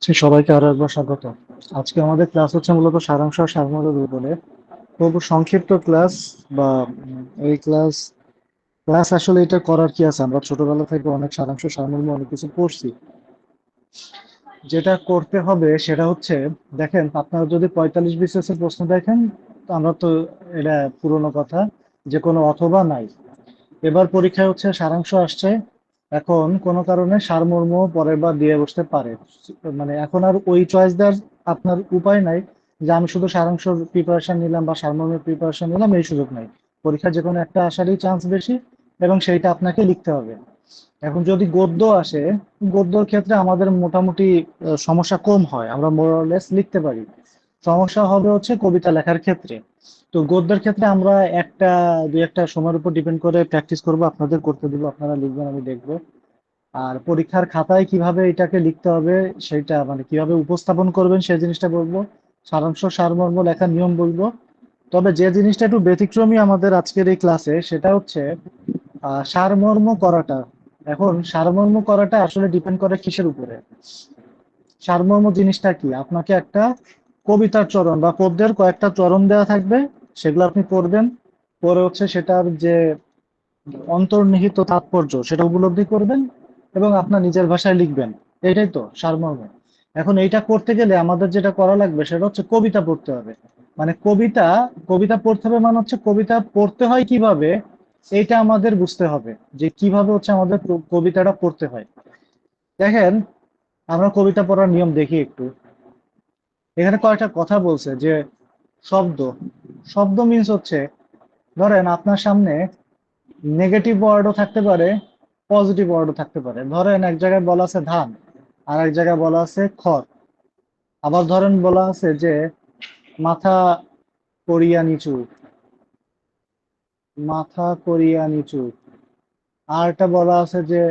সবাইকে আরো একবার স্বাগত। আজকে আমাদের ক্লাস হচ্ছে মূলত সারাংশ আর সারমূলের উপরে। খুব সংক্ষিপ্ত ক্লাস বা এই ক্লাস ক্লাস আসলে এটা করার কি আছে, আমরা ছোটবেলা থেকে অনেক সারাংশ সারমূল অনেক কিছু পড়ছি। যেটা করতে হবে সেটা হচ্ছে, দেখেন আপনারা যদি 45 BCS এর প্রশ্ন দেখেন, তো আমরা তো এটা পুরনো কথা, যে কোনো অথবা নাই। এবার পরীক্ষায় হচ্ছে সারাংশ আসছে। এখন কোনো কারণে সারমর্ম পরের বার দিয়ে বসতে পারে, মানে এখন আর ওই চয়েস দেওয়ার আপনার উপায় নাই যে আমি শুধু সারাংশ প্রিপারেশন নিলাম বা সারমর্মের প্রিপারেশন নিলাম, এই সুযোগ নাই। পরীক্ষা যে কোনো একটা আসারই চান্স বেশি, এবং সেইটা আপনাকে লিখতে হবে। এখন যদি গদ্য আসে, গদ্যর ক্ষেত্রে আমাদের মোটামুটি সমস্যা কম হয়, আমরা মোরালেস লিখতে পারি। সমস্যা হবে হচ্ছে কবিতা লেখার ক্ষেত্রে। তো গদ্যের ক্ষেত্রে আমরা একটা দুই একটা সময়ের উপর ডিপেন্ড করে প্র্যাকটিস করব, আপনাদের করতে দিব, আপনারা লিখবেন, আমি দেখবো। আর পরীক্ষার খাতায় কিভাবে এটাকে লিখতে হবে, সেটা মানে কিভাবে উপস্থাপন করবেন সেই জিনিসটা বলবো। সারাংশ সারমর্ম লেখার নিয়ম বলবো। তবে যে জিনিসটা একটু ব্যতিক্রমী আমাদের আজকের এই ক্লাসে, সেটা হচ্ছে সারমর্ম করাটা। এখন সারমর্ম করাটা আসলে ডিপেন্ড করে কিসের উপরে? সারমর্ম জিনিসটা কি, আপনাকে একটা কবিতার চরণ বা পদ্যের কয়েকটা চরণ দেওয়া থাকবে, সেগুলো আপনি পড়বেন। পরে হচ্ছে সেটার যে অন্তর্নিহিত তাৎপর্য সেটা উপলব্ধি করবেন, এবং আপনার নিজের ভাষায় লিখবেন। এটাই তো সারমর্ম। এখন এইটা করতে গেলে আমাদের যেটা করা লাগবে সেটা হচ্ছে কবিতা পড়তে হবে। মানে কবিতা কবিতা পড়তে হবে, মানে হচ্ছে কবিতা পড়তে হয় কিভাবে, এইটা আমাদের বুঝতে হবে, যে কিভাবে হচ্ছে আমাদের কবিতাটা পড়তে হয়। দেখেন, আমরা কবিতা পড়ার নিয়ম দেখি একটু। এখানে কয়েকটা কথা বলছে যে শব্দ। শব্দ মিন্স হচ্ছে, ধরেন আপনার সামনে নেগেটিভ ওয়ার্ডও থাকতে পারে, পজিটিভ ওয়ার্ডও থাকতে পারে। ধরেন এক জায়গায় বলা আছে ধান, আর এক জায়গায় বলা আছে খড়। আবার ধরেন বলা আছে যে মাথা করিয়া নিচু, মাথা করিয়া নিচু। আর একটা বলা আছে যে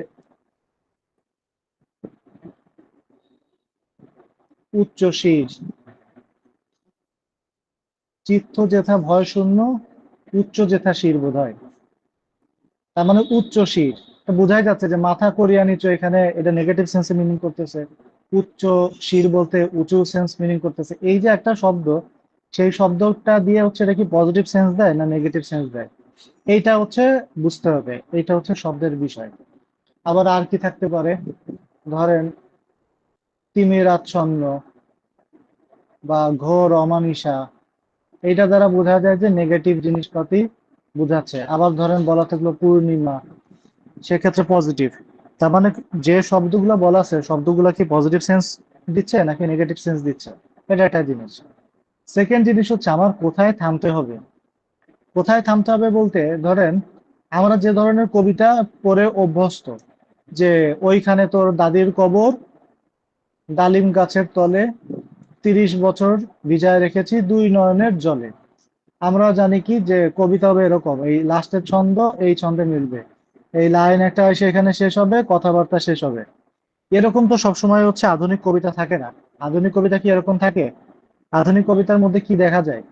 উচ্চ শির, চিত্ত যেথা ভয় শূন্য, উচ্চ যেথা শির বোধহয়। তার মানে উচ্চ শির। তো বোঝাই যাচ্ছে যে মাথা করিয়া নিচু, এখানে এটা নেগেটিভ সেন্সে মিনিং করতেছে। উচ্চ শির বলতে উঁচু সেন্স মিনিং করতেছে। এই যে একটা শব্দ, সেই শব্দটা দিয়ে হচ্ছে এটা কি পজিটিভ সেন্স দেয় না নেগেটিভ সেন্স দেয়, এইটা হচ্ছে বুঝতে হবে। এইটা হচ্ছে শব্দের বিষয়। আবার আর কি থাকতে পারে, ধরেন তিমির আচ্ছন্ন বা ঘোর অমানিসা, এইটা দ্বারা বোঝা যায় যে নেগেটিভ জিনিসপাতি বোঝাচ্ছে। আবার ধরেন বলা থাকলো পূর্ণিমা, সেক্ষেত্রে পজিটিভ। তার মানে যে শব্দগুলো বলা আছে, শব্দগুলো কি পজিটিভ সেন্স দিচ্ছে নাকি নেগেটিভ সেন্স দিচ্ছে, এটা একটা জিনিস। সেকেন্ড জিনিস হচ্ছে আমার কোথায় থামতে হবে। কোথায় থামতে হবে বলতে, ধরেন আমরা যে ধরনের কবিতা পড়ে অভ্যস্ত, যে ওইখানে তোর দাদির কবর, ডালিম গাছের তলে, 30 বছর ভিজায় রেখেছি দুই নয়নের জলে। আমরা জানি কি যে কবিতা হবে এরকম, এই লাস্টের ছন্দ এই ছন্দে মিলবে, এই লাইন একটা এসে এখানে শেষ হবে, কথাবার্তা শেষ হবে। এরকম তো সবসময় হচ্ছে আধুনিক কবিতা থাকে না। আধুনিক কবিতা কি এরকম থাকে? আধুনিক কবিতার মধ্যে কি দেখা যায়,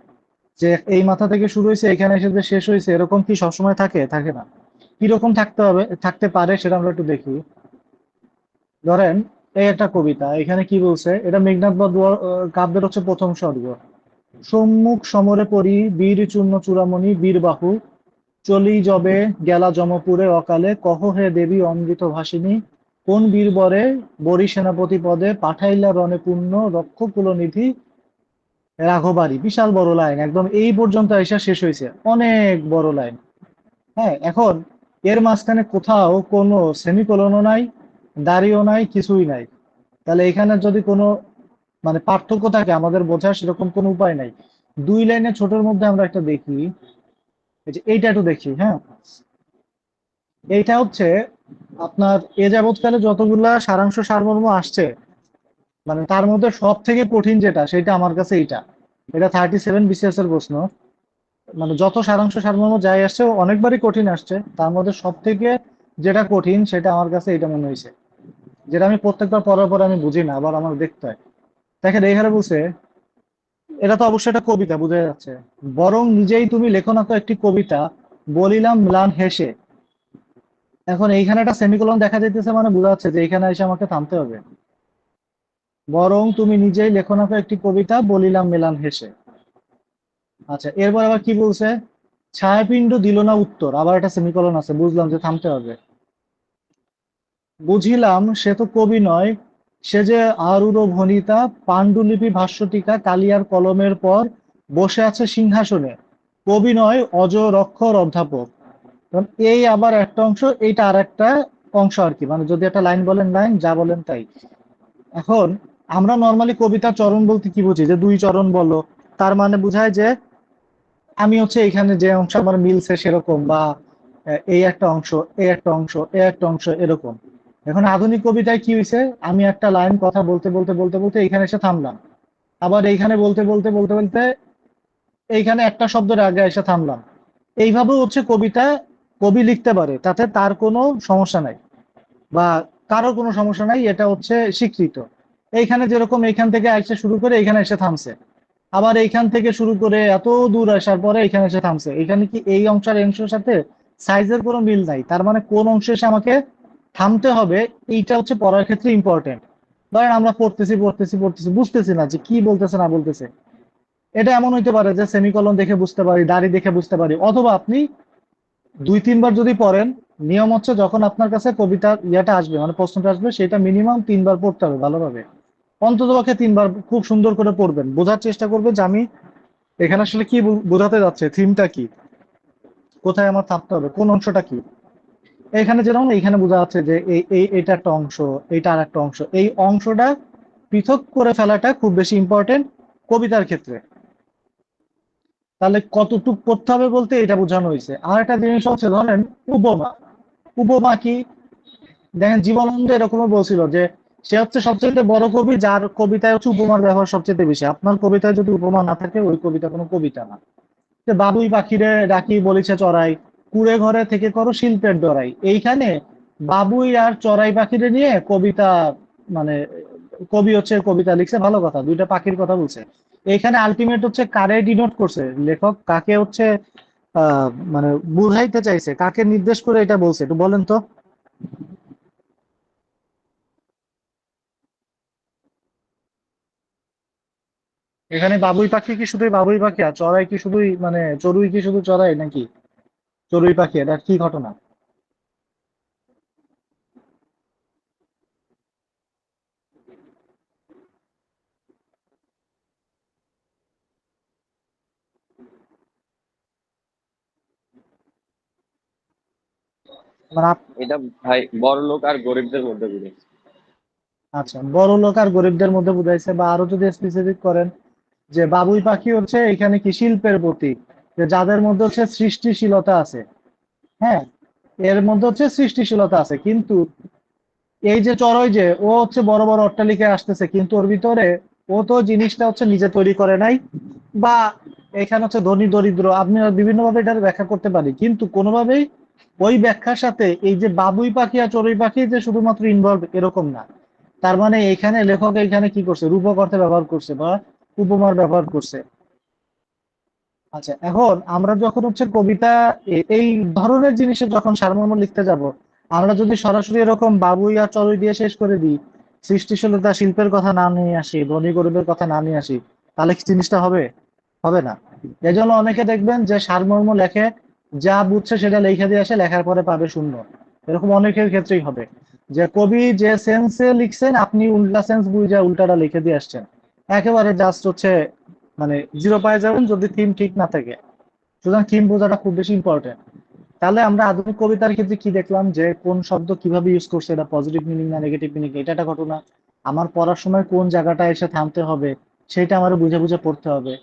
যে এই মাথা থেকে শুরু হয়েছে এখানে এসে যে শেষ হয়েছে, এরকম কি সবসময় থাকে? থাকে না। কিরকম থাকতে হবে, থাকতে পারে, সেটা আমরা একটু দেখি। ধরেন এই একটা কবিতা, এখানে কি বলছে, এটা মেঘনাদ বধ কাব্যের হচ্ছে প্রথম স্বর্গ। সম্মুখ সমরে পড়ি বীর চূর্ণ চূড়ামণি বীরবাহু, চলি যবে গেলা যমপুরে অকালে, কহ হে দেবী অমৃত ভাসিনী, কোন বীরবরে বরি সেনাপতি পদে, পাঠাইলা রণে পুণ্য রক্ষ কুলনিধি রাঘবাড়ি। বিশাল বড় লাইন, একদম এই পর্যন্ত এসে শেষ হয়েছে, অনেক বড় লাইন। হ্যাঁ, এখন এর মাঝখানে কোথাও কোনো সেমিকোলনও নাই, দাড়িও নাই, কিছুই নাই। তাহলে এখানে যদি কোনো মানে পার্থক্য থাকে আমাদের বোঝার, সেরকম কোনো উপায় নাই। দুই লাইনে ছোটের মধ্যে আমরা একটা দেখি, এই যে এইটা একটু দেখি। হ্যাঁ, এইটা হচ্ছে আপনার এ যাবৎকালে যতগুলা সারাংশ সারমর্ম আসছে, মানে তার মধ্যে সব থেকে কঠিন যেটা, সেটা আমার কাছে এইটা। এটা 37 BCS এর প্রশ্ন। মানে যত সারাংশ সারমর্ম যাই আসছে অনেকবারই কঠিন আসছে, তার মধ্যে সব থেকে যেটা কঠিন সেটা আমার কাছে এটা মনে হয়েছে, যেটা আমি প্রত্যেকবার পড়ার পর আমি বুঝি না, আবার আমার দেখতে হয়। দেখেন এইখানে বলছে, এটা তো অবশ্যই একটা কবিতা বোঝা যাচ্ছে, বরং নিজেই তুমি লেখো না তো একটি কবিতা, বলিলাম ম্লান হেসে। এখন এইখানে একটা সেমিকোলন দেখা যাইতেছে, মানে বোঝা যাচ্ছে যে এইখানে এসে আমাকে থামতে হবে। বরং তুমি নিজেই লেখো না একটি কবিতা, বলিলাম মেলান হেসে। আচ্ছা, এরপর আবার কি বলছে? ছায়াপিণ্ড দিল না উত্তর, আবার একটা সেমিকোলন আছে, বুঝলাম যে থামতে হবে। বুঝিলাম সে তো কবি নয়, সে যে আরূঢ় ভণিতা, পাণ্ডুলিপি ভাষ্যটিকা কালিয়ার কলমের পর বসে আছে সিংহাসনে, কবি নয় অজর অক্ষর অধ্যাপক। কারণ এই আবার একটা অংশ, এইটা আর একটা অংশ আর কি, মানে যদি একটা লাইন বলেন লাইন, যা বলেন তাই। এখন আমরা নর্মালি কবিতার চরণ বলতে কি বুঝি, যে দুই চরণ বলো, তার মানে বোঝায় যে আমি হচ্ছে এখানে যে অংশ আমার মিলছে সেরকম, বা এই একটা অংশ, এই একটা অংশ, এই একটা অংশ, এরকম। এখন আধুনিক কবিতায় কি হয়েছে, আমি একটা লাইন কথা বলতে বলতে বলতে বলতে এইখানে এসে থামলাম, আবার এইখানে বলতে বলতে বলতে বলতে এইখানে একটা শব্দের আগে এসে থামলাম। এইভাবেও হচ্ছে কবিতা কবি লিখতে পারে, তাতে তার কোনো সমস্যা নাই, বা কারো কোনো সমস্যা নাই, এটা হচ্ছে স্বীকৃত। এইখানে যেরকম এইখান থেকে এসে শুরু করে এইখানে এসে থামছে, আবার এইখান থেকে শুরু করে এত দূর আসার পরে এখানে এসে থামছে, এখানে কি এই অংশের অংশের সাথে সাইজের কোনো মিল নাই, তার মানে কোন অংশে এসে আমাকে থামতে হবে, এইটা হচ্ছে পড়ার ক্ষেত্রে ইম্পর্টেন্ট। ধরেন আমরা পড়তেছি পড়তেছি পড়তেছি, বুঝতেছি না যে কি বলতেছে না বলতেছে। এটা এমন হইতে পারে যে সেমিকলন দেখে বুঝতে পারি, দাড়ি দেখে বুঝতে পারি, অথবা আপনি দুই তিনবার যদি পড়েন, নিয়ম হচ্ছে যখন আপনার কাছে কবিতার ইয়াটা আসবে, মানে প্রশ্নটা আসবে, সেটা মিনিমাম তিনবার পড়তে হবে ভালোভাবে। অন্ততপক্ষে তিনবার খুব সুন্দর করে পড়বেন, বোঝার চেষ্টা করবেন যে আমি এখানে আসলে কি বোঝাতে যাচ্ছে, থিমটা কি, কোথায় আমার থামতে হবে, কোন অংশটা কি। এখানে যেরকম এইখানে বোঝা যাচ্ছে যে এটা একটা অংশ, এইটা আর একটা অংশ, এই অংশটা পৃথক করে ফেলাটা খুব বেশি ইম্পর্টেন্ট কবিতার ক্ষেত্রে। তাহলে কতটুক পড়তে হবে বলতে এটা বোঝানো হয়েছে। আর একটা জিনিস হচ্ছে ধরেন উপমা। উপমা কি? দেখেন জীবনানন্দ এরকমও বলছিল যে সে হচ্ছে সবচেয়ে বড় কবি যার কবিতায় হচ্ছে উপমার ব্যবহার সবচেয়ে বেশি। আপনার কবিতায় যদি উপমা না থাকে, ওই কবিতা কোনো কবিতা না। যে বাবুই পাখিরে ডাকি বলিছে চড়াই, কুড়ে ঘরে থেকে করো শিল্পের ডরাই, এইখানে বাবুই আর চড়াই পাখিরে নিয়ে কবিতা, মানে কবি হচ্ছে কবিতা লিখছে, ভালো কথা, দুইটা পাখির কথা বলছে। এইখানে আলটিমেট হচ্ছে কারে ডিনোট করছে লেখক, কাকে হচ্ছে মানে বুঝাইতে চাইছে, কাকে নির্দেশ করে এটা বলছে, একটু বলেন তো। এখানে বাবুই পাখি কি শুধুই বাবুই পাখি, আর চড়াই কি শুধুই, মানে চড়ুই কি শুধু চড়াই, নাকি চড়ুই পাখি, এটা কি ঘটনা? মানে এটা ভাই বড় লোক আর গরিবদের মধ্যে বুঝেছি। আচ্ছা, বড় লোক আর গরিবদের মধ্যে বুঝাইছে, বা আরো যদি স্পেসিফিক করেন যে বাবুই পাখি হচ্ছে এখানে কি শিল্পের প্রতীক, যে যাদের মধ্যে হচ্ছে সৃষ্টিশীলতা আছে। হ্যাঁ, এর মধ্যে হচ্ছে সৃষ্টিশীলতা আছে, কিন্তু এই যে চড়ুই, যে ও হচ্ছে বড় বড় অট্টালিকায় আসতেছে, কিন্তু ওর ভিতরে ও তো জিনিসটা হচ্ছে নিজে তৈরি করে নাই, বা এখানে হচ্ছে ধনী দরিদ্র, আপনি বিভিন্ন ভাবে এটা ব্যাখ্যা করতে পারি, কিন্তু কোনোভাবেই ওই ব্যাখ্যার সাথে এই যে বাবুই পাখি আর চড়ুই পাখি যে শুধুমাত্র ইনভলভ এরকম না। তার মানে এখানে লেখক এখানে কি করছে, রূপক অর্থে ব্যবহার করছে, বা উপমার ব্যবহার করছে। আচ্ছা, এখন আমরা যখন হচ্ছে কবিতা এই ধরনের জিনিসের যখন সারমর্ম লিখতে যাব, আমরা যদি সরাসরি এরকম বাবুই আর চড়ুই দিয়ে শেষ করে দিই, সৃষ্টিশীলতা শিল্পের কথা না নিয়ে আসি, ধনী গরিবের কথা না নিয়ে আসি, তাহলে কি জিনিসটা হবে? হবে না। এই জন্য অনেকে দেখবেন যে সারমর্ম লেখে, যা বুঝছে সেটা লিখে দিয়ে আসে, লেখার পরে পাবে শূন্য। এরকম অনেকের ক্ষেত্রেই হবে, যে কবি যে সেন্সে লিখছেন, আপনি উল্টা সেন্স বুঝে উল্টাটা লিখে দিয়ে আসছেন, একেবারে জাস্ট হচ্ছে মানে জিরো পায়ে যাবেন যদি থিম ঠিক না থাকে। সুতরাং থিম বোঝাটা খুব বেশি ইম্পর্টেন্ট। তাহলে আমরা আধুনিক কবিতার ক্ষেত্রে কি দেখলাম, যে কোন শব্দ কিভাবে ইউজ করছে, এটা পজিটিভ মিনিং না নেগেটিভ মিনিং, এটা একটা ঘটনা। আমার পড়ার সময় কোন জায়গাটা এসে থামতে হবে, সেটা আমার বুঝে বুঝে পড়তে হবে।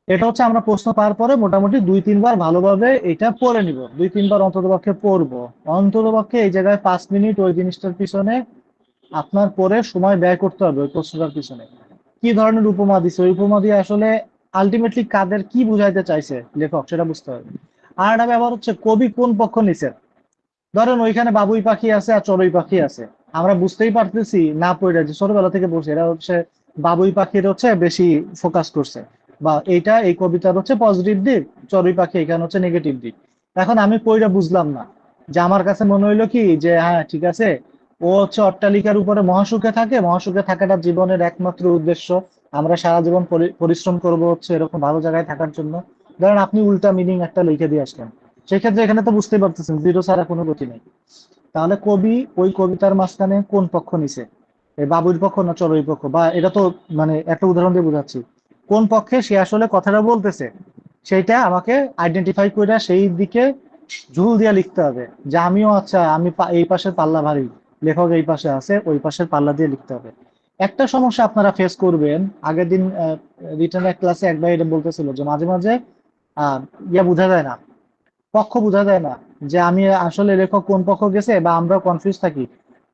এটা হচ্ছে আমরা প্রশ্ন পাওয়ার পরে মোটামুটি দুই তিনবার ভালোভাবে এটা পড়ে নিব, দুই তিনবার অন্তত পক্ষে পড়বো। অন্তত পক্ষে এই জায়গায় 5 মিনিট ওই জিনিসটার পিছনে আপনার পরে সময় ব্যয় করতে হবে, ওই প্রশ্নটার পিছনে কি ধরনের উপমা দিছে, ওই উপমা দিয়ে আসলে আলটিমেটলি কাদের কি বুঝাইতে চাইছে লেখক, সেটা বুঝতে হবে। আর একটা ব্যাপার হচ্ছে কবি কোন পক্ষ নিছেন। ধরেন ওইখানে বাবুই পাখি আছে আর চড়ুই পাখি আছে, আমরা বুঝতেই পারতেছি না পড়ে, যে ছোটবেলা থেকে বলছে এরা হচ্ছে বাবুই পাখির হচ্ছে বেশি ফোকাস করছে, বা এইটা এই কবিতার হচ্ছে পজিটিভ দিক, চড়ুই পাখি এখানে হচ্ছে নেগেটিভ দিক। এখন আমি পড়ে বুঝলাম না, যে আমার কাছে মনে হইলো কি যে হ্যাঁ ঠিক আছে, ও হচ্ছে অট্টালিকার উপরে মহাসুখে থাকে, মহাসুখে থাকাটা জীবনের একমাত্র উদ্দেশ্য। আমরা সারা জীবন পরিশ্রম করব হচ্ছে এরকম ভালো জায়গায় থাকার জন্য। ধরেন আপনি উল্টা মিনিং একটা লিখে দিয়ে আসলেন, সেক্ষেত্রে এখানে তো বুঝতেই পারতেছেন জিরো ছাড়া কোনো গতি নেই। তাহলে কবি ওই কবিতার মাঝখানে কোন পক্ষ নিছে, এই বাবুর পক্ষ না চড়ুই পক্ষ, বা এটা তো মানে একটা উদাহরণ দিয়ে বোঝাচ্ছি কোন পক্ষে সে আসলে কথাটা বলতেছে, সেইটা আমাকে আইডেন্টিফাই করে সেই দিকে ঝুল দিয়ে লিখতে হবে। যে আমিও আচ্ছা আমি এই পাশের পাল্লা ভারী, লেখক এই পাশে আছে, ওই পাশের পাল্লা দিয়ে লিখতে হবে। একটা সমস্যা আপনারা ফেস করবেন, আগের দিন রিটার্নের ক্লাসে একবার এটা বলতেছিল যে মাঝে মাঝে আহ বোঝা যায় না, পক্ষ বোঝা যায় না, যে আমি আসলে লেখক কোন পক্ষ গেছে, বা আমরা কনফিউজ থাকি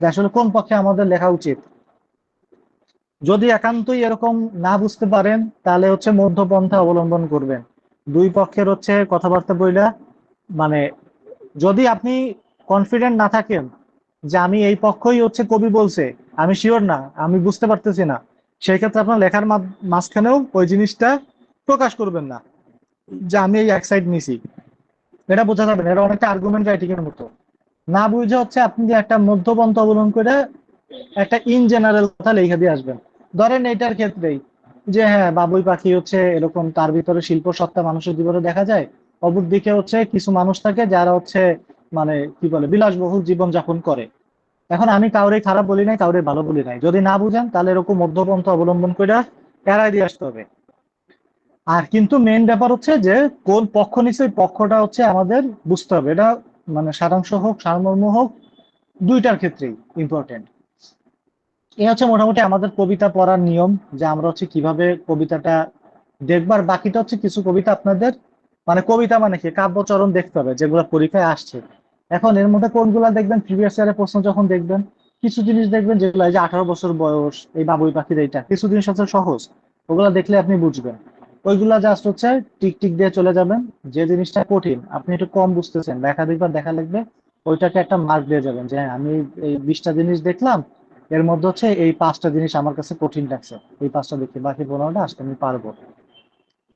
যে আসলে কোন পক্ষে আমাদের লেখা উচিত। যদি একান্তই এরকম না বুঝতে পারেন, তাহলে হচ্ছে মধ্যপন্থা অবলম্বন করবেন। দুই পক্ষের হচ্ছে কথাবার্তা বইলা, মানে যদি আপনি কনফিডেন্ট না থাকেন যে আমি এই পক্ষই হচ্ছে কবি বলছে, আমি শিওর না, আমি বুঝতে পারতেছি না, সেই ক্ষেত্রে আপনার লেখার মাঝখানেও ওই জিনিসটা প্রকাশ করবেন না যে আমি এই এক সাইড নিছি। এটা বোঝা যাবে না, এটা অনেকটা আর্গুমেন্ট রাইটিং এর মতো। না বুঝে হচ্ছে আপনি যে একটা মধ্যপন্থা অবলম্বন করে একটা ইন জেনারেল কথা লিখে দিয়ে আসবেন। ধরেন এটার ক্ষেত্রেই যে হ্যাঁ বাবুই পাখি হচ্ছে এরকম, তার ভিতরে শিল্প সত্তা মানুষের জীবনে দেখা যায়। অপরদিকে হচ্ছে কিছু মানুষ থাকে যারা হচ্ছে মানে কি বলে বিলাসবহুল জীবন যাপন করে। এখন আমি কাউরে খারাপ বলি নাই, কাউরে ভালো বলি নাই, যদি না বুঝেন তাহলে এরকম মধ্যপন্থা অবলম্বন করে এড়াই দিয়ে আসতে হবে। আর কিন্তু মেইন ব্যাপার হচ্ছে যে কোন পক্ষ নিচ্ছে ওই পক্ষটা হচ্ছে আমাদের বুঝতে হবে। এটা মানে সারাংশ হোক সারমর্ম হোক, দুইটার ক্ষেত্রেই ইম্পর্টেন্ট। এই হচ্ছে মোটামুটি আমাদের কবিতা পড়ার নিয়ম, যে আমরা হচ্ছে কিভাবে কবিতাটা দেখবার। বাকিটা হচ্ছে কিছু কবিতা আপনাদের মানে কবিতা মানে কি কাব্যচরণ দেখতে হবে যেগুলো পরীক্ষায় আসছে। এখন এর মধ্যে কোনগুলা দেখবেন প্রিভিয়াস ইয়ারের প্রশ্ন যখন দেখবেন, কিছু জিনিস দেখবেন যেগুলো এই যে 18 বছর বয়স, এই বাবুই পাখির এইটা কিছু জিনিস আছে সহজ, ওগুলা দেখলে আপনি বুঝবেন। ওইগুলা জাস্ট হচ্ছে টিক টিক দিয়ে চলে যাবেন। যে জিনিসটা কঠিন আপনি একটু কম বুঝতেছেন বা একাধিকবার দেখা লাগবে, ওইটাকে একটা মার্ক দিয়ে যাবেন যে হ্যাঁ, আমি এই 20টা জিনিস দেখলাম, এর মধ্যে হচ্ছে এই 5টা জিনিস আমার কাছে কঠিন লাগছে, এই 5টা দেখি, বাকি 15টা আসলে আমি পারবো।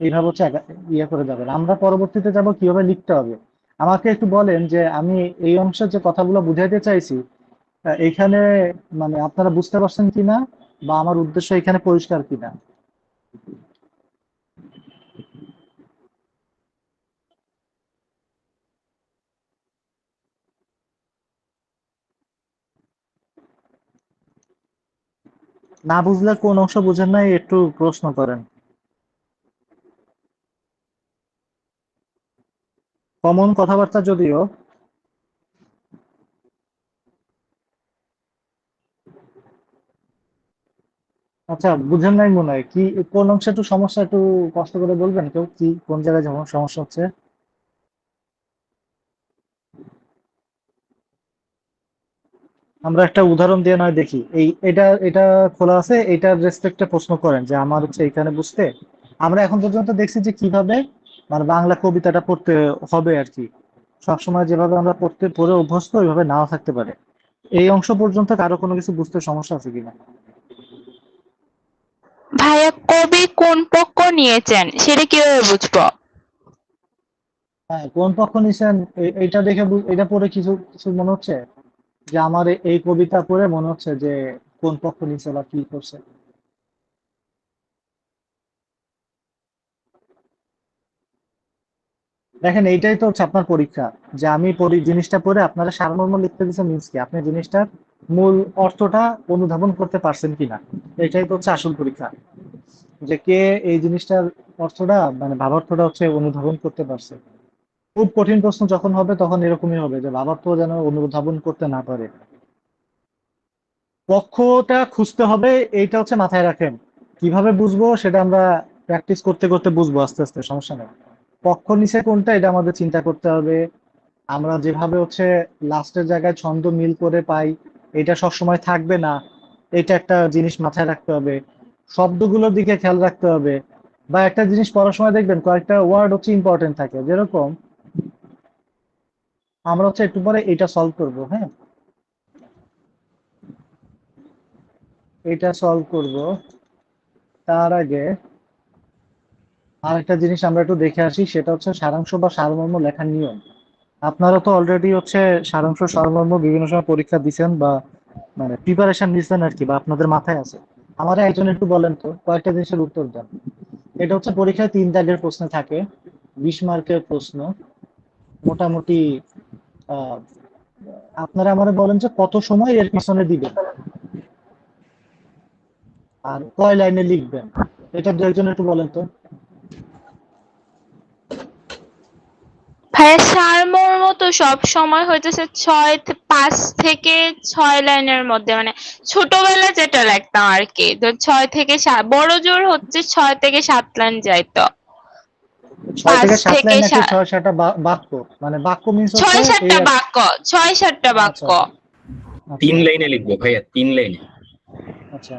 এইভাবে হচ্ছে ইয়ে করে যাবেন। আমরা পরবর্তীতে যাব কিভাবে লিখতে হবে। আমাকে একটু বলেন যে আমি এই অংশের যে কথাগুলো বুঝাইতে চাইছি, এইখানে মানে আপনারা বুঝতে পারছেন কিনা, বা আমার উদ্দেশ্য এখানে পরিষ্কার কিনা। না বুঝলে কোন অংশ বুঝেন নাই একটু প্রশ্ন করেন। কমন কথাবার্তা যদিও। আচ্ছা বুঝেন নাই মনে হয়, কি কোন অংশে একটু সমস্যা, একটু কষ্ট করে বলবেন কেউ, কি কোন জায়গায় যেমন সমস্যা হচ্ছে। আমরা একটা উদাহরণ দিয়ে নয় দেখি, এটা এটা খোলা আছে, এটার রেসপেক্টে প্রশ্ন করেন যে আমার হচ্ছে এখানে বুঝতে। আমরা এখন পর্যন্ত দেখছি যে কিভাবে মানে বাংলা কবিতাটা পড়তে হবে আর কি। সবসময় যেভাবে আমরা পড়ে অভ্যস্ত ওইভাবে নাও থাকতে পারে। এই অংশ পর্যন্ত কারো কোনো কিছু বুঝতে সমস্যা আছে কিনা। ভাইয়া কবি কোন পক্ষ নিয়েছেন সেটা কিভাবে বুঝবো? হ্যাঁ, কোন পক্ষ নিছেন, এইটা দেখে এটা পড়ে কিছু কিছু মনে হচ্ছে যে আমার এই কবিতা পড়ে মনে হচ্ছে যে কোন পক্ষ নিছে বা কি করছে। দেখেন এইটাই তো হচ্ছে আপনার পরীক্ষা, যে আমি জিনিসটা পড়ে আপনারা সারমর্ম লিখতে দিচ্ছেন মিন্স কি আপনি জিনিসটার মূল অর্থটা অনুধাবন করতে পারছেন কিনা। এটাই তো হচ্ছে আসল পরীক্ষা, যে কে এই জিনিসটার অর্থটা মানে ভাবার্থটা হচ্ছে অনুধাবন করতে পারছে। খুব কঠিন প্রশ্ন যখন হবে তখন এরকমই হবে যে ভাবার্থ যেন অনুধাবন করতে না পারে। পক্ষটা খুঁজতে হবে, এইটা হচ্ছে মাথায় রাখেন। কিভাবে বুঝবো সেটা আমরা প্র্যাকটিস করতে করতে বুঝবো আস্তে আস্তে, সমস্যা নেই। পক্ষ নিচে কোনটা এটা আমাদের চিন্তা করতে হবে। আমরা যেভাবে হচ্ছে লাস্টের জায়গায় ছন্দ মিল করে পাই, এটা সবসময় থাকবে না, এটা একটা জিনিস মাথায় রাখতে হবে। শব্দগুলোর দিকে খেয়াল রাখতে হবে। বা একটা জিনিস পড়ার সময় দেখবেন কয়েকটা ওয়ার্ড হচ্ছে ইম্পর্টেন্ট থাকে, যেরকম আমরা হচ্ছে একটু পরে এটা সলভ করব, হ্যাঁ, এটা সলভ করব, তার আগে আর একটা জিনিস আমরা একটু দেখে আসি, সেটা হচ্ছে সারাংশ বা সারমর্ম লেখার নিয়ম। আপনারা তো অলরেডি হচ্ছে সারাংশ সারমর্ম বিভিন্ন সময় পরীক্ষা দিচ্ছেন বা মানে প্রিপারেশন নিচ্ছেন আর কি, বা আপনাদের মাথায় আছে? আমার একজন একটু বলেন তো, কয়েকটা জিনিসের উত্তর দেন। এটা হচ্ছে পরীক্ষায় 3 দাগের প্রশ্ন থাকে, 20 মার্কের প্রশ্ন মোটামুটি। আহ আপনারা আমারে বলেন যে কত সময় এর পিছনে দিবেন আর কয় লাইনে লিখবেন, এটা দু একজন একটু বলেন তো। ভাইয়া সারমর্ম তো সব সময় হইতেছে 5 থেকে 6 লাইনের মধ্যে, মানে ছোটবেলা যেটা লিখতাম আর কি, তো 6 থেকে 7, বড় জোর হচ্ছে 6 থেকে 7 লাইন যাইতো। ছয় পাঁচ থেকে সাত থেকে লাইন নাকি সাত 6-7টা বাক্য? মানে বাক্য মিন্স হচ্ছে ছয় এই সাতটা বাক্য, 6-7টা আচ্ছা বাক্য। তিন আচ্ছা লাইনে লিখবো ভাইয়া, 3 লাইনে। আচ্ছা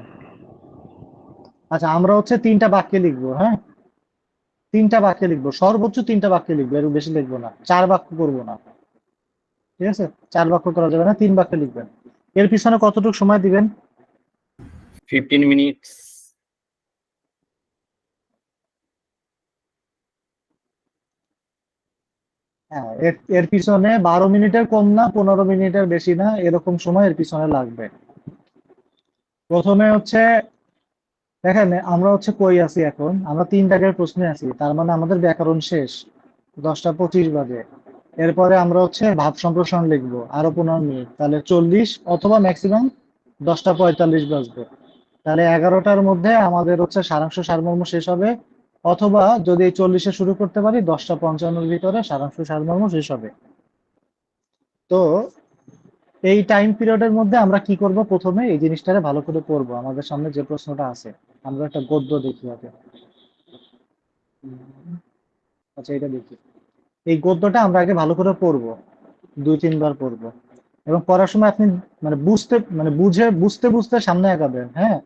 আচ্ছা, আমরা হচ্ছে 3টা বাক্যে লিখবো, হ্যাঁ? 3টা বাক্যে লিখবো, সর্বোচ্চ 3টা বাক্যে লিখবো, এর বেশি লিখবো না, 4 বাক্য করবো না। ঠিক আছে, 4 বাক্য করা যাবে না, 3 বাক্যে লিখবেন। এর পিছনে কতটুকু সময় দিবেন? 15 মিনিটস। হ্যাঁ, এর এর পিছনে 12 মিনিটের কম না, 15 মিনিটের বেশি না, এরকম সময় এর পিছনে লাগবে। প্রথমে হচ্ছে দেখেন, আমরা হচ্ছে কই আছি এখন, আমরা 3 দাগের প্রশ্নে আছি, তার মানে আমাদের ব্যাকরণ শেষ 10টা 25 বাজে। এরপরে আমরা হচ্ছে ভাব সম্প্রসারণ লিখবো আরো 15 মিনিট, তাহলে 40 অথবা ম্যাক্সিমাম 10টা 45 বাজবে। তাহলে 11টার মধ্যে আমাদের হচ্ছে সারাংশ সারমর্ম শেষ হবে, অথবা যদি এই 40-এ শুরু করতে পারি 10টা 55-এর ভিতরে সারাংশ সারমর্ম শেষ হবে। তো এই টাইম পিরিয়ডের মধ্যে আমরা কি করব, প্রথমে এই জিনিসটারে ভালো করে পড়বো। আমাদের সামনে যে প্রশ্নটা আছে, আমরা একটা গদ্য দেখি আগে। আচ্ছা, এটা দেখি। এই গদ্যটা আমরা আগে ভালো করে পড়বো, 2-3 বার পড়বো। এবং পড়ার সময় আপনি মানে বুঝতে মানে বুঝতে বুঝতে সামনে আগাবেন, হ্যাঁ?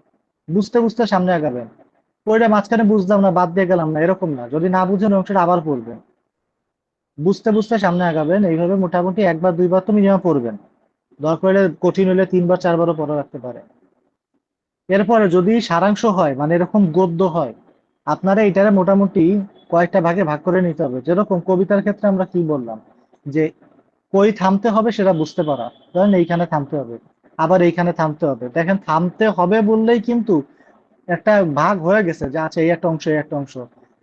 বুঝতে বুঝতে সামনে আগাবেন। পড়ে মাঝখানে বুঝলাম না, বাদ দিয়ে গেলাম না, এরকম না। যদি না বুঝেন ওই অংশটা আবার পড়বেন, বুঝতে বুঝতে সামনে আগাবেন। এইভাবে মোটামুটি 1 বার 2 বার তো মিনিমাম পড়বেন। দরকার হলে কঠিন হলে 3 বার 4 বারও পড়া রাখতে পারে। এরপরে যদি সারাংশ হয়, মানে এরকম গদ্য হয়, আপনারা এটারে মোটামুটি কয়েকটা ভাগে ভাগ করে নিতে হবে। যেরকম কবিতার ক্ষেত্রে আমরা কি বললাম, যে কই থামতে হবে সেটা বুঝতে পারা। ধরেন এইখানে থামতে হবে, আবার এইখানে থামতে হবে। দেখেন, থামতে হবে বললেই কিন্তু একটা ভাগ হয়ে গেছে, যে আচ্ছা এই একটা অংশ, এই একটা অংশ।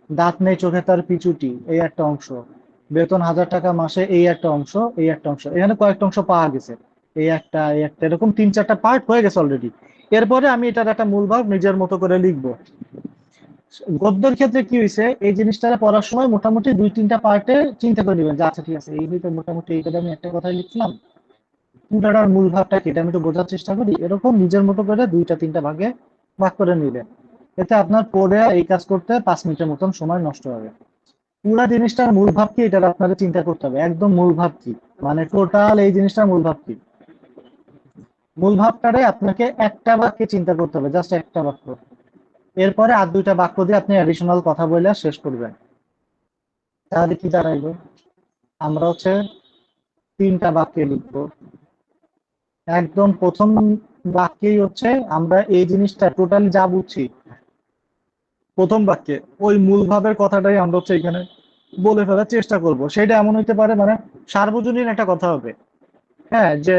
দাঁত নেই চোখে তার পিছুটি, এই একটা অংশ। বেতন 1000 টাকা মাসে, এই একটা অংশ, এই একটা অংশ। এখানে কয়েকটা অংশ পাওয়া গেছে, এই একটা এরকম 3-4টা পার্ট হয়ে গেছে অলরেডি। এরপরে আমি এটার একটা মূল ভাব নিজের মতো করে লিখবো। গদ্যের ক্ষেত্রে কি হয়েছে, এই জিনিসটা পড়ার সময় মোটামুটি 2-3টা পার্টে চিন্তা করে নেবেন, যে আচ্ছা ঠিক আছে, এই হয়তো মোটামুটি এইটা আমি একটা কথাই লিখলাম, পুরাটার মূল ভাবটা কি, এটা আমি একটু বোঝার চেষ্টা করি। এরকম নিজের মতো করে 2-3টা ভাগে ভাগ করে নিবেন। এতে আপনার পড়ে এই কাজ করতে 5 মিনিটের মতন সময় নষ্ট হবে। পুরা জিনিসটার মূল ভাব কি, এটা আপনাকে চিন্তা করতে হবে, একদম মূল ভাব কি, মানে টোটাল এই জিনিসটার মূল ভাব কি। মূল ভাবটারে আপনাকে একটা বাক্যে চিন্তা করতে হবে, জাস্ট একটা বাক্য। এরপরে আর 2টা বাক্য দিয়ে আপনি অ্যাডিশনাল কথা বলে শেষ করবেন। তাহলে কি দাঁড়াইলো, আমরা হচ্ছে 3টা বাক্যে লিখবো। একদম প্রথম বাক্যেই হচ্ছে আমরা এই জিনিসটা টোটালি যা বুঝছি, প্রথম বাক্যে ওই মূল ভাবের কথাটাই আমরা হচ্ছে এখানে বলে ফেলার চেষ্টা করব। সেটা এমন হইতে পারে, মানে সার্বজনীন একটা কথা হবে। হ্যাঁ, যে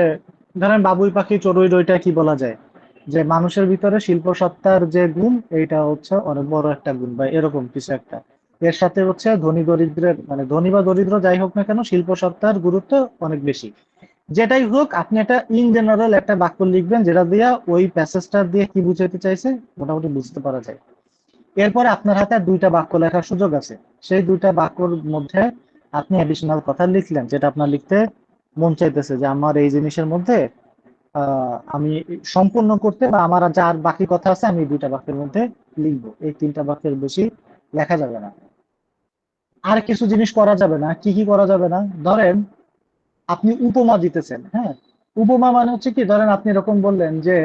ধরেন বাবুই পাখি চড়ুই রইটা কি বলা যায়, যে মানুষের ভিতরে শিল্প সত্তার যে গুণ, এইটা হচ্ছে অনেক বড় একটা গুণ, বা এরকম কিছু একটা। এর সাথে হচ্ছে ধনী দরিদ্রের, মানে ধনী বা দরিদ্র যাই হোক না কেন, শিল্প সত্তার গুরুত্ব অনেক বেশি। যেটাই হোক, আপনি একটা ইন জেনারেল একটা বাক্য লিখবেন, যেটা দিয়ে ওই প্যাসেজটা দিয়ে কি বুঝাতে চাইছে মোটামুটি বুঝতে পারা যায়। এরপরে আপনার হাতে আর 2টা বাক্য লেখার সুযোগ আছে। সেই 2টা বাক্যর মধ্যে আপনি অ্যাডিশনাল কথা লিখলেন, যেটা আপনার লিখতে মন চাইতেছে, যে আমার এই জিনিসের মধ্যে আমি সম্পূর্ণ করতে, বা আমার আর যার বাকি কথা আছে আমি 2টা বাক্যের মধ্যে লিখবো। এই 3টা বাক্যের বেশি লেখা যাবে না। আর কিছু জিনিস করা যাবে না, কি কি করা যাবে না, ধরেন আপনি উপমা দিতেছেন, হ্যাঁ? উপমা মানে হচ্ছে কি, ধরেন আপনি এরকম বললেন যে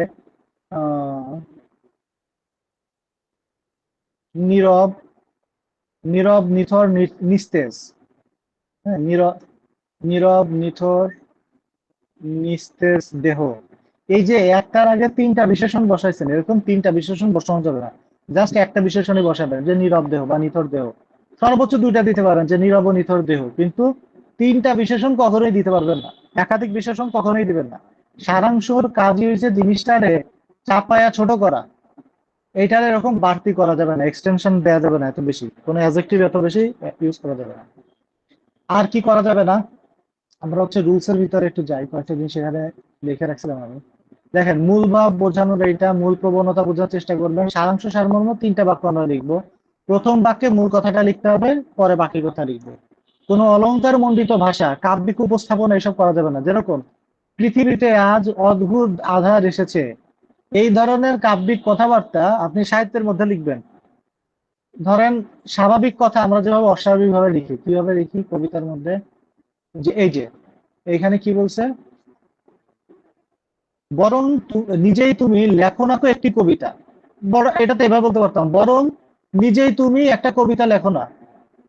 আহ নীরব নীরব নিথর নিস্তেজ। হ্যাঁ, নীরব নীরব নিথর নিস্তেজ দেহ। এই যে একটার আগে 3টা বিশেষণ বসাইছেন, এরকম 3টা বিশেষণ বসানো যাবে না। জাস্ট একটা বিশেষণই বসাবেন, যে নীরব দেহ বা নিথর দেহ। সর্বোচ্চ 2টা দিতে পারেন, যে নীরব ও নিথর দেহ, কিন্তু 3টা বিশেষণ কখনোই দিতে পারবেন না। একাধিক বিশেষণ কখনোই দিবেন না। সারাংশর কাজই হয়েছে জিনিসটারে চাপায়া ছোট করা। এইটার এরকম বাড়তি করা যাবে না, এক্সটেনশন দেওয়া যাবে না এত বেশি, কোনো অ্যাডজেক্টিভ এত বেশি ইউজ করা যাবে না। আর কি করা যাবে না, আমরা হচ্ছে রুলস এর ভিতরে একটু যাই, কয়েকটা জিনিস এখানে লিখে রাখছিলাম আমি। দেখেন, মূল ভাব বোঝানোর এইটা, মূল প্রবণতা বোঝার চেষ্টা করবেন। সারাংশ সারমর্ম তিনটা বাক্য আমরা লিখবো। প্রথম বাক্যে মূল কথাটা লিখতে হবে, পরে বাকি কথা লিখবো। কোনো অলংকার মণ্ডিত ভাষা, কাব্যিক উপস্থাপনা এসব করা যাবে না। যেরকম পৃথিবীতে আজ অদ্ভুত আধার এসেছে, এই ধরনের কাব্যিক কথাবার্তা আপনি সাহিত্যের মধ্যে লিখবেন। ধরেন স্বাভাবিক কথা আমরা যেভাবে অস্বাভাবিক ভাবে লিখি, কিভাবে লিখি কবিতার মধ্যে, যে এই যে এইখানে কি বলছে, বরং নিজেই তুমি লেখো না তো একটি কবিতা। বড় এটা তো এভাবে বলতে পারতাম, বরং নিজেই তুমি একটা কবিতা লেখো না।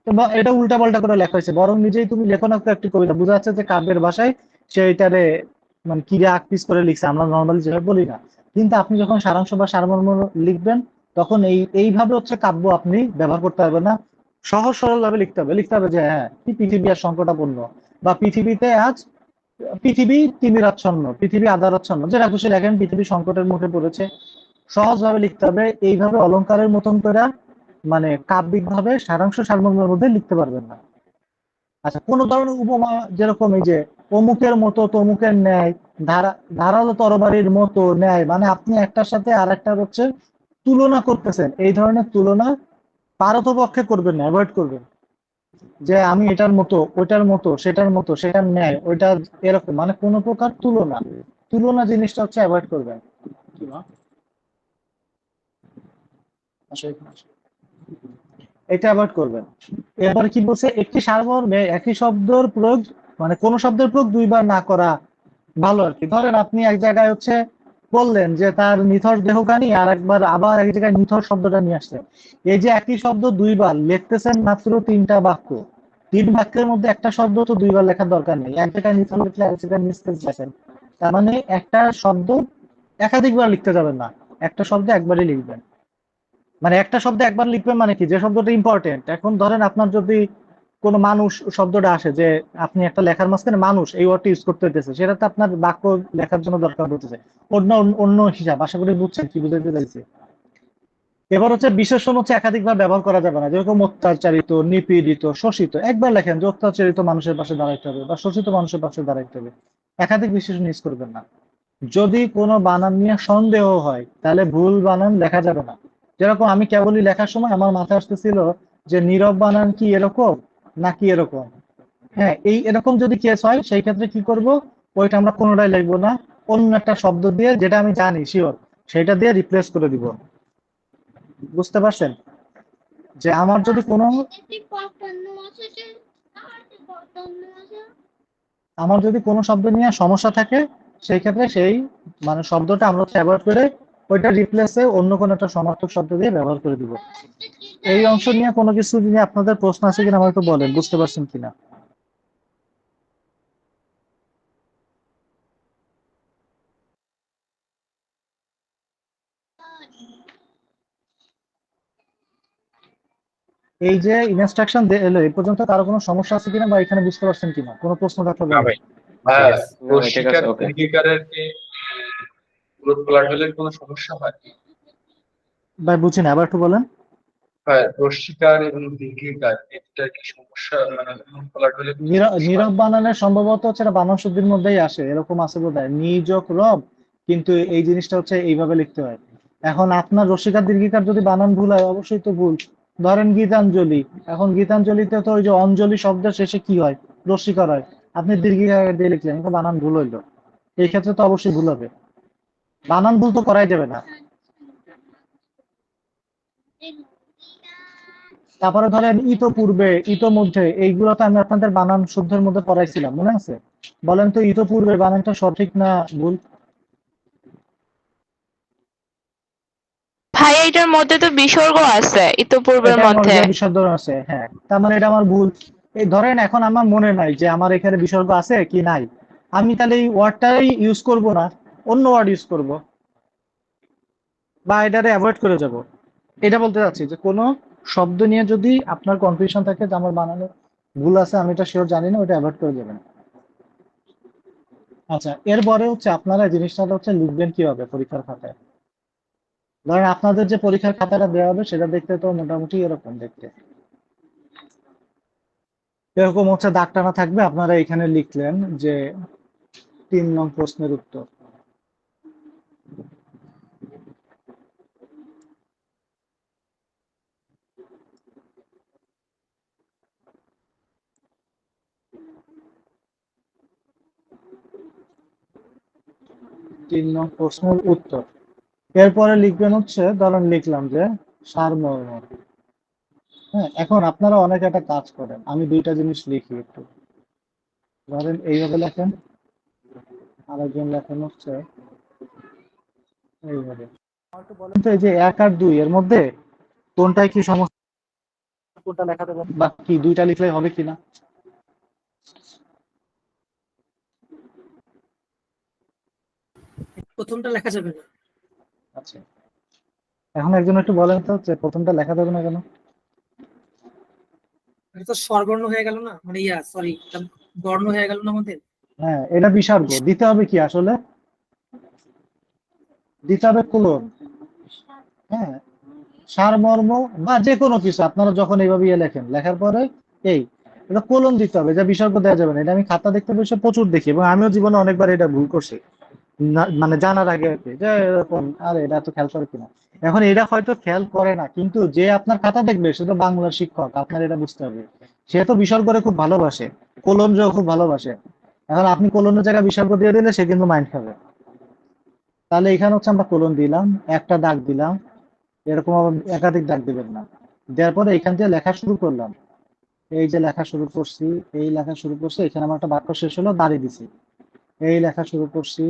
তো এটা উল্টা পাল্টা করে লেখা হয়েছে, বরং নিজেই তুমি লেখো না তো একটি কবিতা। বোঝা যাচ্ছে যে কাব্যের ভাষায় সে এটারে মানে কিরা আকপিস করে লিখছে, আমরা নর্মালি যেভাবে বলি না। কিন্তু আপনি যখন সারাংশ বা সারমর্ম লিখবেন, তখন এইভাবে হচ্ছে কাব্য আপনি ব্যবহার করতে পারবেন না। সহজ সরল ভাবে লিখতে হবে। লিখতে হবে যে হ্যাঁ, কি পৃথিবী আর সংকটাপন্ন, বা পৃথিবীতে আজ, পৃথিবী তিমিরাচ্ছন্ন, পৃথিবী আধারাচ্ছন্ন, যেটা খুশি লেখেন, পৃথিবী সংকটের মুখে পড়েছে। সহজ ভাবে লিখতে হবে। এইভাবে অলংকারের মতন করে মানে কাব্যিক ভাবে সারাংশ সারমর্মের মধ্যে লিখতে পারবেন না। আচ্ছা, কোন ধরনের উপমা, যেরকম এই যে অমুকের মতো তমুকের ন্যায়, ধারালো তরবারির মতো ন্যায়, মানে আপনি একটার সাথে আর একটা হচ্ছে তুলনা করতেছেন, এই ধরনের তুলনা পারতপক্ষে করবেন না, অ্যাভয়েড করবেন। যে আমি এটার মতো, ওইটার মতো, সেটার মতো, সেটার ন্যায়, ওইটা এরকম, মানে কোন প্রকার তুলনা, তুলনা জিনিসটা হচ্ছে অ্যাভয়েড করবেন। এটা অ্যাভয়েড করবেন। এরপর কি বলছে, একটি সারমর্মে একই শব্দের প্রয়োগ, মানে কোন শব্দের প্রয়োগ দুইবার না করা ভালো আর কি। ধরেন আপনি এক জায়গায় হচ্ছে বললেন যে তার নিথর দেহখানি, আর একবার আবার এক জায়গায় নিথর শব্দটা নিয়ে আসছেন। এই যে একই শব্দ দুইবার লিখতেছেন, মাত্র তিনটা বাক্য, তিন বাক্যের মধ্যে একটা শব্দ তো দুইবার লেখার দরকার নেই। এক জায়গায় নিথর লিখলে এক জায়গায় নিস্তেজ লেখেন, তার মানে একটা শব্দ একাধিকবার লিখতে যাবেন না, একটা শব্দ একবারই লিখবেন। মানে একটা শব্দ একবার লিখবেন মানে কি, যে শব্দটা ইম্পর্টেন্ট। এখন ধরেন আপনার যদি কোনো মানুষ শব্দটা আসে, যে আপনি একটা লেখার মাঝখানে মানুষ এই ওয়ার্ডটা ইউজ করতে হইতেছে, সেটা তো আপনার বাক্য লেখার জন্য দরকার হতেছে। অন্য অন্য হিসাব, আশা করি বুঝছেন কি বুঝাইতে চাইছি। এবার হচ্ছে বিশেষণ হচ্ছে একাধিকবার ব্যবহার করা যাবে না। যেরকম অত্যাচারিত, নিপীড়িত, শোষিত, একবার লেখেন যে অত্যাচারিত মানুষের পাশে দাঁড়াইতে হবে বা শোষিত মানুষের পাশে দাঁড়াইতে হবে। একাধিক বিশেষণ ইউজ করবেন না। যদি কোনো বানান নিয়ে সন্দেহ হয়, তাহলে ভুল বানান লেখা যাবে না। যেরকম আমি কেবলই লেখার সময় আমার মাথায় আসতেছিল যে নীরব বানান কি এরকম নাকি এরকম। হ্যাঁ, এই এরকম যদি কেস হয়, সেই ক্ষেত্রে কি করব, ওইটা আমরা কোনোটাই লিখবো না, অন্য একটা শব্দ দিয়ে, যেটা আমি জানি শিওর, সেটা দিয়ে রিপ্লেস করে দিব। বুঝতে পারছেন? যে আমার যদি কোনো, আমার যদি কোনো শব্দ নিয়ে সমস্যা থাকে, সেই ক্ষেত্রে সেই মানে শব্দটা আমরা অ্যাভয়েড করে ওইটা রিপ্লেসে অন্য কোনো একটা সমার্থক শব্দ দিয়ে ব্যবহার করে দিব। এই অংশ নিয়ে কোনো কিছু নিয়ে আপনাদের প্রশ্ন আছে কিনা আমাকে বলেন, বুঝতে পারছেন কিনা। এই যে ইনস্ট্রাকশন এলো এই পর্যন্ত, কারো কোনো সমস্যা আছে কিনা বা এখানে বুঝতে পারছেন কিনা, কোনো প্রশ্ন থাকলে না বলেন। ভাই। হ্যাঁ, Yes. ভাই ঠিক আছে, রশ্মিকার ওকে। দীর্ঘিকারের কি গ্রোথ প্লাট হলে কোনো সমস্যা হয়? ভাই বুঝি না, আবার একটু বলেন। হ্যাঁ, রশ্মিকার এবং দীর্ঘিকার এটা কি সমস্যা, মানে গ্রোথ প্লাট হলে কোনো সমস্যা হয়? নীরব বানানের সম্ভবত হচ্ছে এটা বানান শুদ্ধির মধ্যেই আসে, এরকম আছে বোধহয়, নিযোগ রব, কিন্তু এই জিনিসটা হচ্ছে এইভাবে লিখতে হয়। এখন আপনার রসিকার দীর্ঘিকার যদি বানান ভুল হয়, অবশ্যই তো ভুল। ধরেন গীতাঞ্জলি, এখন গীতাঞ্জলিতে তো ওই যে অঞ্জলি শব্দের শেষে কি হয়, রসিকার হয়, আপনি দীর্ঘিকার দিয়ে লিখলেন, কিন্তু বানান ভুল হইলো, এই ক্ষেত্রে তো অবশ্যই ভুল হবে। বানান ভুল তো করাই যাবে না। তারপরে ধরেন ইতপূর্বে, ইতোমধ্যে, এইগুলো তো আমি আপনাদের বানান শুদ্ধের মধ্যে পড়াইছিলাম, মনে আছে? বলেন তো ইতপূর্বে বানানটা সঠিক না ভুল? ভাই এটার মধ্যে তো বিসর্গ আছে ইতপূর্বের এটার মধ্যে। মধ্যে বিসর্গ আছে, হ্যাঁ, তার মানে এটা আমার ভুল। এই ধরেন এখন আমার মনে নাই যে আমার এখানে বিসর্গ আছে কি নাই, আমি তাহলে এই ওয়ার্ডটাই ইউজ করব না, অন্য ওয়ার্ড ইউজ করব বা এটারে অ্যাভয়েড করে যাব। এটা বলতে চাচ্ছি যে কোনো শব্দ নিয়ে যদি আপনার কনফিউশন থাকে যে আমার বানানো ভুল আছে, আমি এটা শিওর জানি না, ওটা অ্যাভয়েড করে যাবেন। আচ্ছা, এরপরে হচ্ছে আপনারা এই জিনিসটা হচ্ছে লিখবেন কিভাবে পরীক্ষার খাতায়। ধরেন আপনাদের যে পরীক্ষার খাতাটা দেওয়া হবে সেটা দেখতে তো মোটামুটি এরকম দেখতে, এরকম হচ্ছে দাগ টানা থাকবে। আপনারা এখানে লিখলেন যে 3 নং প্রশ্নের উত্তর। তিন নং প্রশ্নের উত্তর। এরপরে লিখবেন হচ্ছে, ধরেন লিখলাম যে সারমর্ম। হ্যাঁ, এখন আপনারা অনেক একটা কাজ করেন, আমি দুইটা জিনিস লিখি একটু। ধরেন এইভাবে লেখেন, আরেকজন লেখেন হচ্ছে এইভাবে। একটু বলেন তো, এই যে 1 আর 2 এর মধ্যে কোনটায় কি সমস্যা, কোনটা লেখা দেবেন, বা কি দুইটা লিখলে হবে কিনা? প্রথমটা লেখা যাবে না। আচ্ছা, এখন একজন একটু বলেন তো যে প্রথমটা লেখা যাবে না কেন? এটা তো স্বরবর্ণ হয়ে গেল না, মানে সরি, বর্ণ হয়ে গেল না আমাদের। হ্যাঁ, এটা বিসর্গ দিতে হবে কি আসলে, দিতে হবে কোলন। হ্যাঁ, সারমর্ম বা যে কোনো কিছু আপনারা যখন এইভাবে লেখেন, লেখার পরে এই এটা কোলন দিতে হবে, এটা বিসর্গ দেওয়া যাবে না। এটা আমি খাতা দেখতে বসে প্রচুর দেখি, এবং আমিও জীবনে অনেকবার এটা ভুল করছি, মানে জানার আগে আর কি, যে এরকম আরে এটা তো খেয়াল করে কিনা। এখন এটা হয়তো খেয়াল করে না, কিন্তু যে আপনার খাতা দেখবে সে তো বাংলার শিক্ষক, আপনার এটা বুঝতে হবে। সে তো বিসর্গ করে খুব ভালোবাসে, কোলন যে খুব ভালোবাসে। এখন আপনি কোলনের জায়গায় বিসর্গ দিয়ে দিলে সে কিন্তু মাইন্ড খাবে। তাহলে এখানে হচ্ছে আমরা কোলন দিলাম, একটা দাগ দিলাম, এরকম আবার একাধিক দাগ দিবেন না। দেওয়ার পরে এখান থেকে লেখা শুরু করলাম, এই যে লেখা শুরু করছি, এই লেখা শুরু করছি, এখানে আমার একটা বাক্য শেষ হলো, দাঁড়িয়ে দিছি। এই লেখা শুরু করছি,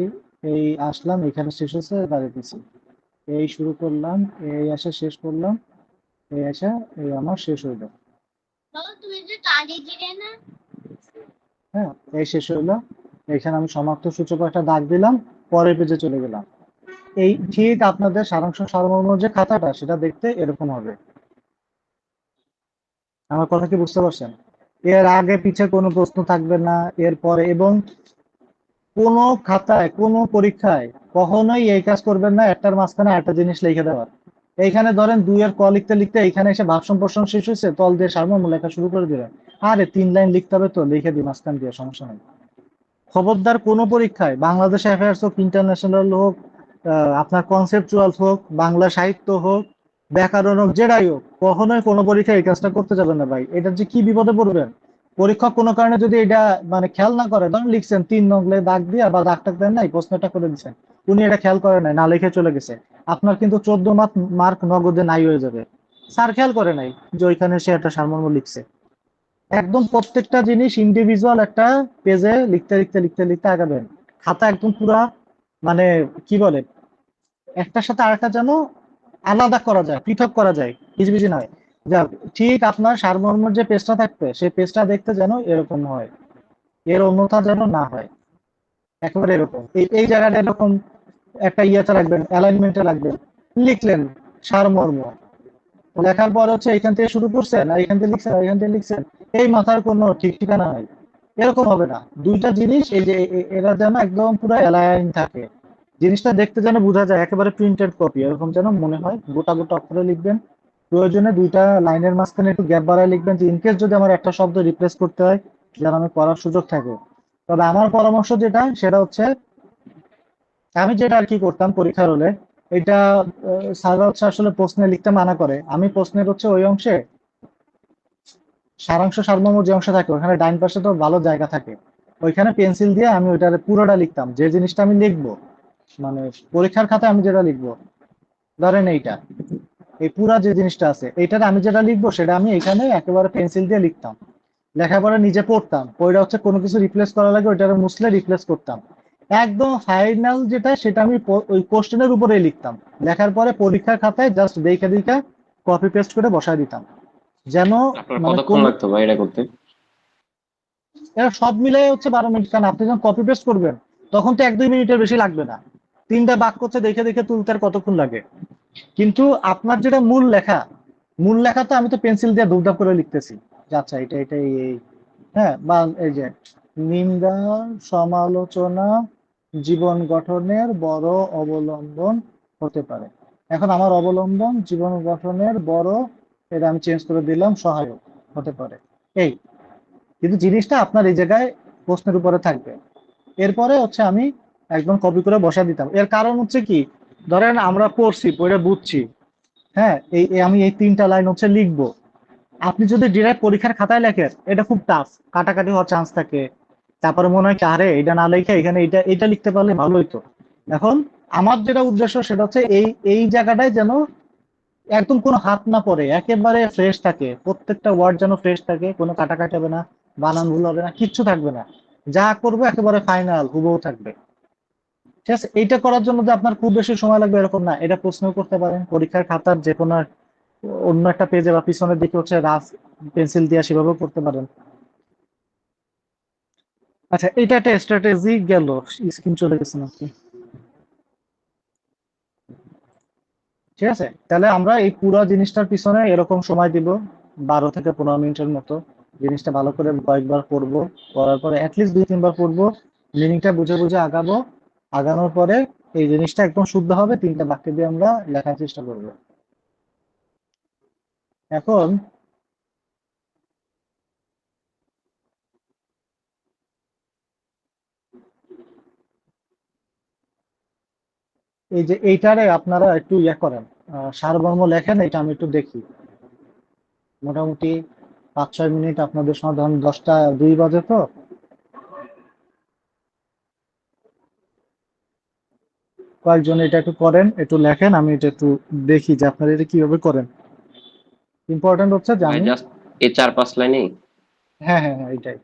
এই আসলাম, এখানে শেষ হচ্ছে, দাঁড়িয়ে দিছি। এই শুরু করলাম, এই আসা শেষ করলাম, এই আসা এই আমার শেষ হইলো। হ্যাঁ, এই শেষ হইলো। এখানে আমি সমাপ্ত সূচক একটা দাগ দিলাম, পরের পেজে চলে গেলাম। এই ঠিক আপনাদের সারাংশ সারমর্ম যে খাতাটা সেটা দেখতে এরকম হবে। আমার কথা কি বুঝতে পারছেন? এর আগে পিছে কোনো প্রশ্ন থাকবে না এরপরে, এবং কোনো খাতায় কোনো পরীক্ষায় কখনোই এই কাজ করবেন না, একটার মাঝখানে একটা জিনিস লিখে দেওয়ার। এইখানে ধরেন 2 এর ক লিখতে লিখতে এখানে এসে ভাব সম্প্রসারণ শেষ হয়েছে, তল দিয়ে সারমর্ম লেখা শুরু করে দিলেন। আরে 3 লাইন লিখতে হবে তো লিখে দিই মাঝখান দিয়ে, সমস্যা নেই। খবরদার কোনো পরীক্ষায়, বাংলাদেশ অ্যাফেয়ার্স হোক, ইন্টারন্যাশনাল হোক, আপনার কনসেপচুয়াল হোক, বাংলা সাহিত্য হোক, ব্যাকরণ হোক, যেটাই হোক, কখনোই কোনো পরীক্ষায় এই কাজটা করতে যাবেন না ভাই। এটার যে কি বিপদে পড়বেন, পরীক্ষক কোনো কারণে যদি এটা মানে খেয়াল না করে, ধরুন লিখছেন 3 নং দাগ দিয়ে, বা দাগ টাক দেন নাই, প্রশ্নটা করে দিচ্ছেন, উনি এটা খেয়াল করে নাই, না লিখে চলে গেছে, আপনার কিন্তু 14 মার্ক নগদে নাই হয়ে যাবে। স্যার খেয়াল করে নাই যে ওইখানে সে একটা সারমর্ম লিখছে। একদম প্রত্যেকটা জিনিস ইন্ডিভিজুয়াল একটা পেজে লিখতে লিখতে লিখতে লিখতে আগাবেন। খাতা একদম পুরা, মানে কি বলে, একটার সাথে আরেকটা যেন আলাদা করা যায়, পৃথক করা যায়, হিজিবিজি নয়। যা ঠিক আপনার সারমর্মের যে পেজটা থাকবে সেই পেজটা দেখতে যেন এরকম হয়, এর অন্যথা যেন না হয়। একেবারে এরকম এই এই জায়গাটা এরকম একটা ইয়েতে রাখবেন, অ্যালাইনমেন্টে রাখবেন। লিখলেন সারমর্ম, লেখার পর হচ্ছে এখান থেকে শুরু করছেন আর এখান থেকে লিখছেন আর এখান থেকে লিখছেন, এই মাথার কোনো ঠিক ঠিকানা নাই। এরকম হবে না। দুইটা জিনিস এই যে এরা যেন একদম পুরো অ্যালাইন থাকে, জিনিসটা দেখতে যেন বোঝা যায় একেবারে প্রিন্টেড কপি, এরকম যেন মনে হয়। গোটা গোটা অক্ষরে লিখবেন, প্রয়োজনে 2টা লাইনের মাঝখানে একটু গ্যাপ বাড়ায় লিখবেন, যে ইনকেস যদি আমার একটা শব্দ রিপ্লেস করতে হয় যেন আমি পড়ার সুযোগ থাকে। তবে আমার পরামর্শ যেটা সেটা হচ্ছে, আমি যেটা আর কি করতাম পরীক্ষার হলে, এটা স্যার হচ্ছে আসলে প্রশ্নে লিখতে মানা করে, আমি প্রশ্নের হচ্ছে ওই অংশে সারাংশ সারমর্ম যে অংশ থাকে ওখানে ডাইন পাশে তো ভালো জায়গা থাকে, ওইখানে পেন্সিল দিয়ে আমি ওইটার পুরোটা লিখতাম, যে জিনিসটা আমি লিখবো, মানে পরীক্ষার খাতায় আমি যেটা লিখবো, ধরেন এইটা, এই পুরা যে জিনিসটা আছে এইটার আমি যেটা লিখবো সেটা আমি এখানে একেবারে পেন্সিল দিয়ে লিখতাম। লেখাপড়া নিজে পড়তাম, ওইটা হচ্ছে কোনো কিছু রিপ্লেস করা লাগে ওইটা মুছলে রিপ্লেস করতাম। একদম ফাইনাল যেটা সেটা আমি ওই কোশ্চেনের উপরে লিখতাম, লেখার পরে পরীক্ষার খাতায় জাস্ট দেখে দেখে কপি পেস্ট করে বসায় দিতাম, যেন আপনার মানে কতক্ষণ কোন, লাগতো ভাই এটা করতে? এরা সব মিলাই হচ্ছে 12 মিনিট। কারণ আপনি যখন কপি পেস্ট করবেন তখন তো 1-2 মিনিটের বেশি লাগবে না। 3টা বাক্য হচ্ছে দেখে দেখে তুলতে আর কতক্ষণ লাগে। কিন্তু আপনার যেটা মূল লেখা, মূল লেখা তো আমি তো পেন্সিল দিয়ে ধুপধাপ করে লিখতেছি, যে আচ্ছা এটা এটা এই এই, হ্যাঁ, বা এই যে নিন্দা সমালোচনা জীবন গঠনের বড় অবলম্বন হতে পারে। এখন আমার অবলম্বন জীবন গঠনের বড়, এটা আমি চেঞ্জ করে দিলাম সহায়ক হতে পারে। এই কিন্তু জিনিসটা আপনার এই জায়গায় প্রশ্নের উপরে থাকবে। এরপরে হচ্ছে আমি একদম কপি করে বসা দিতাম। এর কারণ হচ্ছে কি, ধরেন আমরা পড়ছি, পড়ে বুঝছি, হ্যাঁ, আমি এই 3টা লাইন হচ্ছে লিখবো। আপনি যদি ডিরেক্ট পরীক্ষার খাতায় লেখেন, এটা খুব টাফ, কাটাকাটি হওয়ার চান্স থাকে। তারপরে মনে হয় কি, আরে এটা না লিখে এখানে এটা লিখতে পারলে ভালো হইতো। এখন আমার যেটা উদ্দেশ্য সেটা হচ্ছে এই জায়গাটায় যেন একদম কোনো হাত না পড়ে, একেবারে ফ্রেশ থাকে, প্রত্যেকটা ওয়ার্ড যেন ফ্রেশ থাকে, কোনো কাটাকাটি হবে না, বানান ভুল হবে না, কিচ্ছু থাকবে না। যা করবো একেবারে ফাইনাল হুবহু থাকবে। ঠিক আছে, এইটা করার জন্য যে আপনার খুব বেশি সময় লাগবে এরকম না, এটা প্রশ্ন করতে পারেন পরীক্ষার খাতার যে কোনো অন্য একটা পেজে বা পিছনের দিকে হচ্ছে রাফ পেন্সিল দিয়ে সেভাবেও করতে পারেন। আচ্ছা, এটা একটা স্ট্র্যাটেজি গেল। স্ক্রিন চলে গেছে নাকি? ঠিক আছে, তাহলে আমরা এই পুরো জিনিসটার পিছনে এরকম সময় দিব 12 থেকে 15 মিনিটের মতো। জিনিসটা ভালো করে কয়েকবার পড়বো, পড়ার পরে অ্যাটলিস্ট 2-3 বার পড়বো, মিনিংটা বুঝে বুঝে আগাবো। আগানোর পরে এই জিনিসটা একদম শুদ্ধ হবে, 3টা বাক্য দিয়ে আমরা লেখার চেষ্টা করবো। এখন এই যে এইটারে আপনারা একটু ইয়ে করেন, সারমর্ম লেখেন, এটা আমি একটু দেখি। মোটামুটি 5-6 মিনিট আপনাদের সময়, ধরুন 10টা 2 বাজে তো। কয়েকজন এটা একটু করেন, একটু লেখেন, আমি এটা একটু দেখি যে আপনারা এটা কিভাবে করেন। ইম্পর্টেন্ট হচ্ছে যে ভাই আমি, জাস্ট এই 4-5 লাইনেই। হ্যাঁ হ্যাঁ হ্যাঁ, এটাই।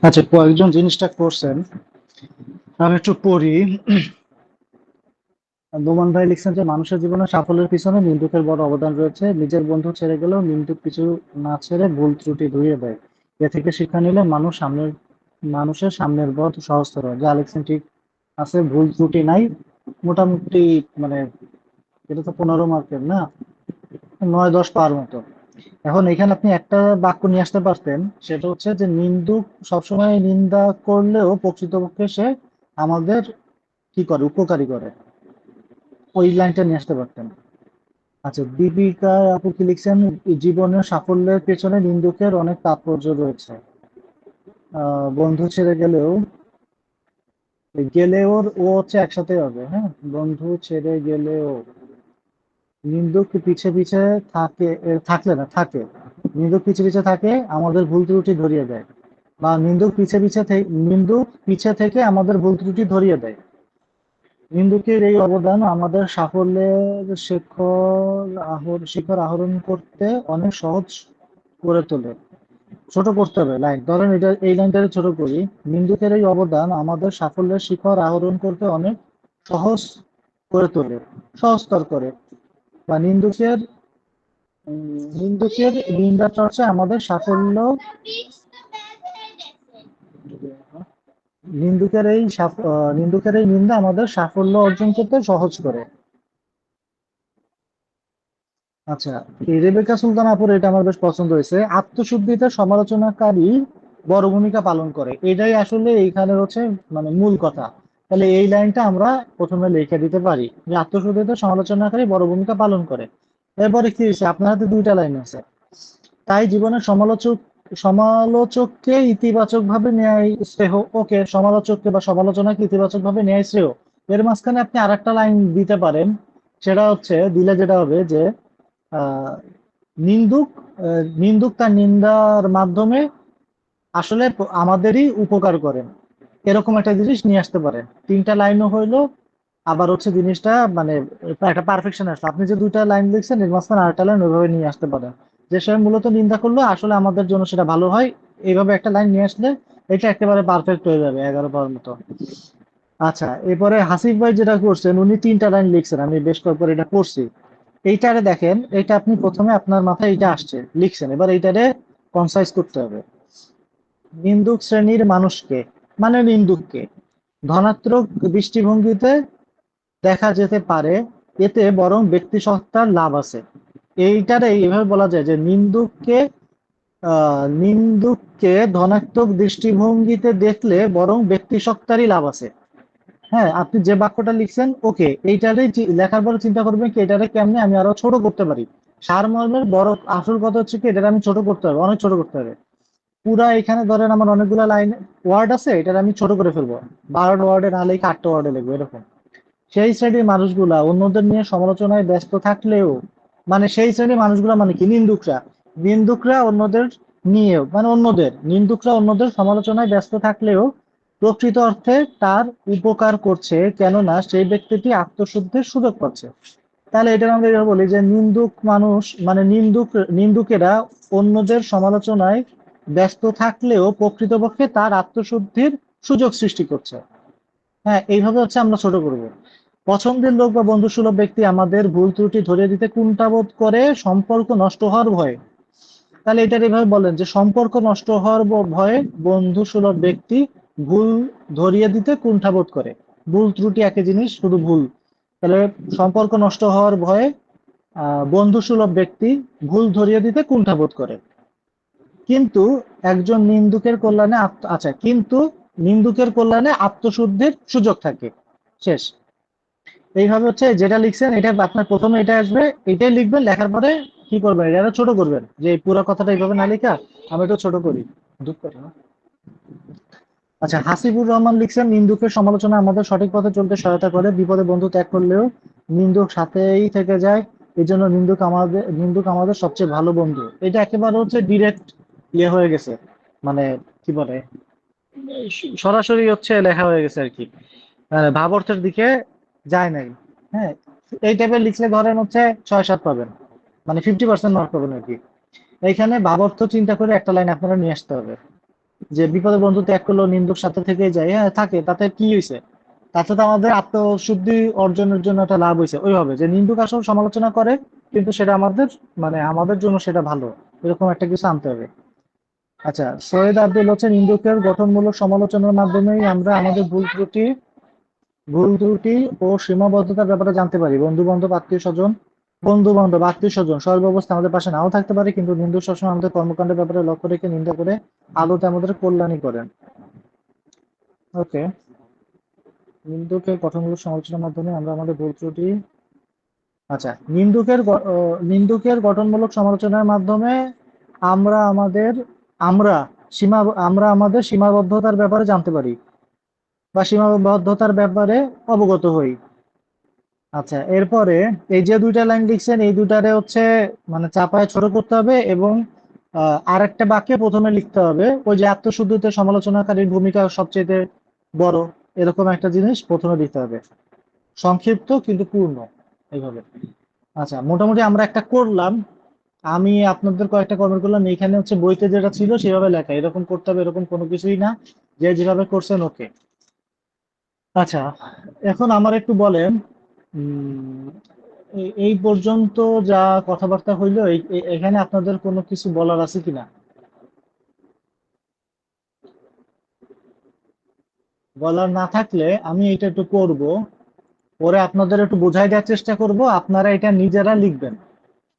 আচ্ছা, কয়েকজন জিনিসটা করছেন, আমি একটু পড়ি। নোমান ভাই লিখছেন যে মানুষের জীবনে সাফল্যের পিছনে নিন্দুকের বড় অবদান রয়েছে। নিজের বন্ধু ছেড়ে গেলেও নিন্দুক পিছু না ছেড়ে ভুল ত্রুটি ধরিয়ে দেয়। এ থেকে শিক্ষা নিলে মানুষের সামনের পথ সহজতর হয়। যা লিখছেন ঠিক আছে, ভুল ত্রুটি নাই মোটামুটি। মানে এটা তো 15 মার্কের না, 9-10 পাওয়ার মতো। এখন এখানে আপনি একটা বাক্য নিয়ে আসতে পারতেন, সেটা হচ্ছে যে নিন্দুক সবসময় নিন্দা করলেও প্রকৃতপক্ষে সে আমাদের কি করে, উপকারী করে। ওই লাইনটা নিয়ে আসতে পারতেন। আচ্ছা, দীপিকা আপু কি লিখছেন, জীবনের সাফল্যের পেছনে নিন্দুকের অনেক তাৎপর্য রয়েছে। বন্ধু ছেড়ে গেলেও, গেলেও ও হচ্ছে একসাথে হবে। হ্যাঁ, বন্ধু ছেড়ে গেলেও নিন্দুক পিছে পিছে থাকে, থাকলে না থাকে, নিন্দুক পিছে পিছে থাকে আমাদের ভুল ত্রুটি ধরিয়ে দেয়, বা নিন্দুক পিছে থেকে আমাদের ভুল ত্রুটি ধরিয়ে দেয়। নিন্দুকের এই অবদান আমাদের সাফল্যের শিখর আহরণ করতে অনেক সহজ করে তোলে। ছোট করতে হবে লাইন, ধরেন এটা, এই লাইনটাকে ছোট করি। নিন্দুকের এই অবদান আমাদের সাফল্যের শিখর আহরণ করতে অনেক সহজ করে তোলে, সহজতর করে। বা নিন্দুকের নিন্দা চর্চা আমাদের সাফল্য, নিন্দুকের এই নিন্দা আমাদের সাফল্য অর্জন করতে সহজ করে। আচ্ছা, এই রেবেকা সুলতান আপুর এটা আমার বেশ পছন্দ হয়েছে, আত্মশুদ্ধিতে সমালোচনাকারী বড় ভূমিকা পালন করে। এটাই আসলে এইখানে হচ্ছে মানে মূল কথা। তাহলে এই লাইনটা আমরা প্রথমে লিখে দিতে পারি যে আত্মশুদ্ধিতে সমালোচনাকারী বড় ভূমিকা পালন করে। এরপরে কি হয়েছে, আপনার হাতে দুইটা লাইন আছে। তাই জীবনের সমালোচককে ইতিবাচক ভাবে নেয় শ্রেয়। ওকে, সমালোচককে বা সমালোচনাকে ইতিবাচক ভাবে নেয় শ্রেয়। এর মাঝখানে আপনি আরেকটা লাইন দিতে পারেন, সেটা হচ্ছে দিলে যেটা হবে যে আহ নিন্দুক নিন্দুক তার নিন্দার মাধ্যমে আসলে আমাদেরই উপকার করেন। এরকম একটা জিনিস নিয়ে আসতে পারেন। তিনটা লাইনও হইলো, আবার হচ্ছে জিনিসটা মানে একটা পারফেকশন আসলো। আপনি যে দুইটা লাইন লিখছেন এর মাঝখানে আরেকটা লাইন ওইভাবে নিয়ে আসতে পারেন, যে সে মূলত নিন্দা করলো আসলে আমাদের জন্য সেটা ভালো হয়। এইভাবে একটা লাইন নিয়ে আসলে এটা একেবারে পারফেক্ট হয়ে যাবে, 11 পাওয়ার মতো। আচ্ছা, এরপরে হাসিফ ভাই যেটা করছেন, উনি তিনটা লাইন লিখছেন, আমি বেশ কয়েকবার এটা করছি। এইটারে দেখেন, এটা আপনি প্রথমে আপনার মাথায় এটা আসছে লিখছেন, এবার এইটারে কনসাইজ করতে হবে। নিন্দুক শ্রেণীর মানুষকে, মানে নিন্দুককে ধনাত্মক দৃষ্টিভঙ্গিতে দেখা যেতে পারে, এতে বরং ব্যক্তিসত্তার লাভ আছে। এইটারে এইভাবে বলা যায় যে নিন্দুককে ধনাত্মক দৃষ্টিভঙ্গিতে দেখলে বরং ব্যক্তিসত্তারই লাভ আছে। হ্যাঁ, আপনি যে বাক্যটা লিখছেন, ওকে, এইটারে লেখার পরে চিন্তা করবেন কি এটারে কেমনে আমি আরো ছোট করতে পারি। সারমর্মের বড় আসল কথা হচ্ছে কি, এটারে আমি ছোট করতে হবে, অনেক ছোট করতে হবে। পুরা এখানে ধরেন আমার অনেকগুলো লাইন ওয়ার্ড আছে, এটারে আমি ছোট করে ফেলবো, 12 ওয়ার্ডে না লিখে 8 ওয়ার্ডে লিখবো, এরকম। সেই শ্রেণীর মানুষগুলা অন্যদের নিয়ে সমালোচনায় ব্যস্ত থাকলেও, মানে সেই শ্রেণীর মানুষগুলা মানে কি, নিন্দুকরা অন্যদের নিয়েও, মানে নিন্দুকরা অন্যদের সমালোচনায় ব্যস্ত থাকলেও প্রকৃত অর্থে তার উপকার করছে, কেননা সেই ব্যক্তিটি আত্মশুদ্ধির সুযোগ পাচ্ছে। তাহলে এটা আমরা এভাবে বলি যে মানে নিন্দুকেরা অন্যদের সমালোচনায় ব্যস্ত থাকলেও প্রকৃতপক্ষে তার আত্মশুদ্ধির সুযোগ সৃষ্টি করছে। হ্যাঁ, এইভাবে হচ্ছে আমরা ছোট করব। পছন্দের লোক বা বন্ধুসুলভ ব্যক্তি আমাদের ভুল ত্রুটি ধরিয়ে দিতে কুণ্ঠাবোধ করে সম্পর্ক নষ্ট হওয়ার ভয়ে। তাহলে এটার এভাবে বলেন যে সম্পর্ক নষ্ট হওয়ার ভয়ে বন্ধুসুলভ ব্যক্তি ভুল ধরিয়ে দিতে কুণ্ঠাবোধ করে। ভুল ত্রুটি একই জিনিস, শুধু ভুল। তাহলে সম্পর্ক নষ্ট হওয়ার ভয়ে বন্ধুসুলভ ব্যক্তি ভুল ধরিয়ে দিতে কুণ্ঠাবোধ করে। কিন্তু একজন নিন্দুকের কল্যাণে কিন্তু নিন্দুকের কল্যাণে আত্মশুদ্ধির সুযোগ থাকে। শেষ। এইভাবে হচ্ছে যেটা লিখছেন, এটা আপনার প্রথমে এটা আসবে, এটাই লিখবেন, লেখার পরে কি করবেন, এটা ছোট করবেন। যে এই পুরো কথাটা এইভাবে না লেখা আমি একটু ছোট করি, দুঃখ করে না। আচ্ছা, হাসিবুর রহমান লিখছেন, নিন্দুকের সমালোচনা আমাদের সঠিক পথে চলতে সহায়তা করে। বিপদে বন্ধু ত্যাগ করলেও নিন্দুক সাথেই থেকে যায়। এই জন্য নিন্দুক আমাদের সবচেয়ে ভালো বন্ধু। এটা একেবারে হচ্ছে ডিরেক্ট ইয়ে হয়ে গেছে, মানে কি বলে, সরাসরি হচ্ছে লেখা হয়ে গেছে আর কি, ভাব অর্থের দিকে যায় নাই। হ্যাঁ, এই টাইপের লিখলে ধরেন হচ্ছে 6-7 পাবেন, মানে 50% মার্ক পাবেন আর কি। এইখানে ভাব অর্থ চিন্তা করে একটা লাইন আপনারা নিয়ে আসতে হবে। যে বিপদে বন্ধু ত্যাগ করলো নিন্দুক সাথে থেকে যায়, হ্যাঁ থাকে, তাতে কি হয়েছে? তাতে তো আমাদের আত্মশুদ্ধি অর্জনের জন্য একটা লাভ হয়েছে। ওইভাবে যে নিন্দুক আসলে সমালোচনা করে, কিন্তু সেটা আমাদের মানে আমাদের জন্য সেটা ভালো, এরকম একটা কিছু আনতে হবে। আচ্ছা, সৈয়দ আব্দুল হচ্ছে নিন্দুকের গঠনমূলক সমালোচনার মাধ্যমেই আমরা আমাদের ভুল ত্রুটি ও সীমাবদ্ধতার ব্যাপারে জানতে পারি। বন্ধু বান্ধব আত্মীয় স্বজন সর্বাবস্থা আমাদের পাশে নাও থাকতে পারে, কিন্তু নিন্দুক সবসময় আমাদের কর্মকাণ্ডের ব্যাপারে লক্ষ্য রেখে নিন্দা করে আলোতে আমাদের কল্যাণই করেন। ওকে, নিন্দুকের গঠনমূলক সমালোচনার মাধ্যমে আমরা আমাদের ভুল ত্রুটি। আচ্ছা, নিন্দুকের গঠনমূলক সমালোচনার মাধ্যমে আমরা আমাদের আমরা আমরা আমাদের সীমাবদ্ধতার ব্যাপারে জানতে পারি বা সীমাবদ্ধতার ব্যাপারে অবগত হই। আচ্ছা, এরপরে এই যে দুইটা লাইন লিখছেন, এই দুটারে হচ্ছে মানে চাপায় ছোট করতে হবে, এবং আরেকটা বাক্যে প্রথমে লিখতে হবে ওই যে আত্মশুদ্ধিতে সমালোচনাকারীর ভূমিকা সবচেয়ে বড়, এরকম একটা জিনিস প্রথমে দিতে হবে, সংক্ষিপ্ত কিন্তু পূর্ণ, এইভাবে। আচ্ছা, মোটামুটি আমরা একটা করলাম, আমি আপনাদের কয়েকটা কমেন্ট করলাম, এখানে হচ্ছে বইতে যেটা ছিল সেভাবে লেখা, এরকম করতে হবে এরকম কোনো কিছুই না, যে যেভাবে করছেন ওকে। আচ্ছা, এখন আমার একটু বলেন, এই পর্যন্ত যা কথাবার্তা হইলো, এখানে আপনাদের কোনো কিছু বলার আছে কিনা? বলার না থাকলে আমি এটা একটু করব, পরে আপনাদের একটু বোঝাই দেওয়ার চেষ্টা করব, আপনারা এটা নিজেরা লিখবেন।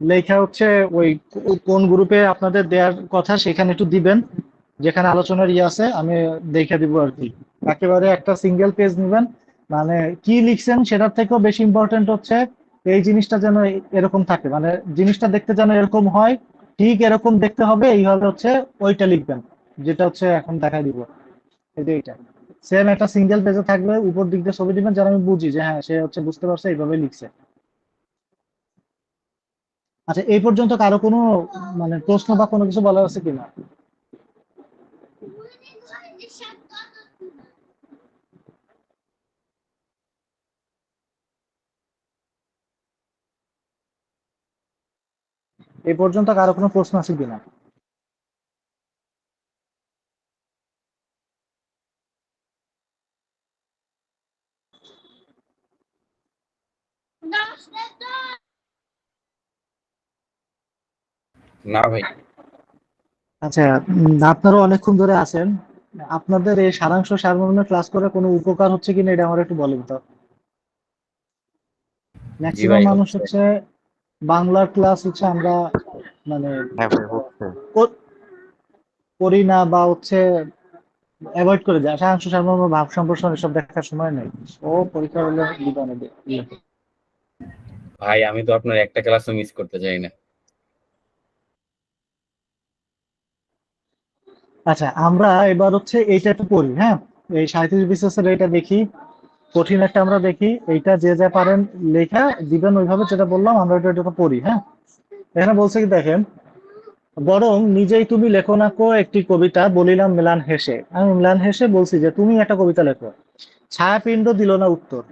লেখা হচ্ছে ওই কোন গ্রুপে আপনাদের দেওয়ার কথা সেখানে একটু দিবেন, যেখানে আলোচনার আছে আমি দেখে দিব আর কি। একেবারে একটা সিঙ্গেল পেজ নেবেন, মানে কি লিখছেন সেটার থেকেও বেশি ইম্পর্টেন্ট হচ্ছে এই জিনিসটা যেন এরকম থাকে, মানে জিনিসটা দেখতে যেন এরকম হয়, ঠিক এরকম দেখতে হবে, এইভাবে হচ্ছে ওইটা লিখবেন, যেটা হচ্ছে এখন দেখাই দিব। এই যে এইটা সেম একটা সিঙ্গেল পেজে থাকবে, উপর দিক দিয়ে ছবি দিবেন যেন আমি বুঝি যে হ্যাঁ সে হচ্ছে বুঝতে পারছে, এইভাবে লিখছে। আচ্ছা, এই পর্যন্ত কারো কোনো মানে প্রশ্ন বা কোনো কিছু বলার আছে কিনা? এই পর্যন্ত কারো কোনো প্রশ্ন আছে কিনা? না ভাই। আচ্ছা, আপনারা অনেকক্ষণ ধরে আছেন, আপনাদের এই সারাংশ সারমর্মে ক্লাস করে কোনো উপকার হচ্ছে কিনা এটা আমার একটু বলেন তো। জি ম্যাক্সিমাম ভাই, মানুষ হচ্ছে। হচ্ছে বাংলার ক্লাস হচ্ছে আমরা মানে হ্যাঁ ভাই হচ্ছে। কর- করি না, বা হচ্ছে অ্যাভয়েড করে যায়, সারাংশ সারমর্ম ভাব সম্প্রসারণ এসব দেখার সময় নেই। ও পরীক্ষা হলে দিবা নেবে। ভাই আমি তো আপনার একটা ক্লাসও মিস করতে চাই না। আচ্ছা, আমরা এবার হচ্ছে এইটা একটু পড়ি, হ্যাঁ। এই 37 বিসিএস এটা দেখি, কঠিন একটা আমরা দেখি, এইটা যে যা পারেন লেখা দিবেন ওইভাবে, যেটা বললাম আমরা এটা পড়ি, হ্যাঁ। এখানে বলছে কি দেখেন, বরং নিজেই তুমি লেখো না কো একটি কবিতা, বলিলাম ম্লান হেসে। আমি ম্লান হেসে বলছি যে তুমি একটা কবিতা লেখো। ছায়াপিণ্ড দিল না উত্তর।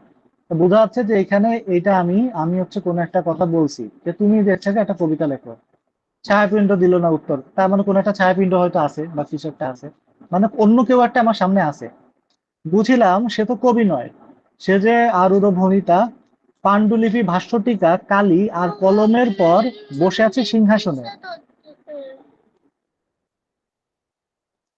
তো বোঝা যাচ্ছে যে এখানে এইটা আমি আমি হচ্ছে কোন একটা কথা বলছি যে তুমি যে থেকে একটা কবিতা লেখো, ছায়াপিণ্ড দিল না উত্তর, তার মানে কোন একটা ছায়াপিণ্ড হয়তো আছে বা কিছু একটা আছে, মানে অন্য কেউ একটা আমার সামনে আছে। বুঝিলাম সে তো কবি নয়, সে যে আরুর ভণিতা, পাণ্ডুলিপি ভাস্বটিকা কালি আর কলমের পর বসে আছে সিংহাসনে।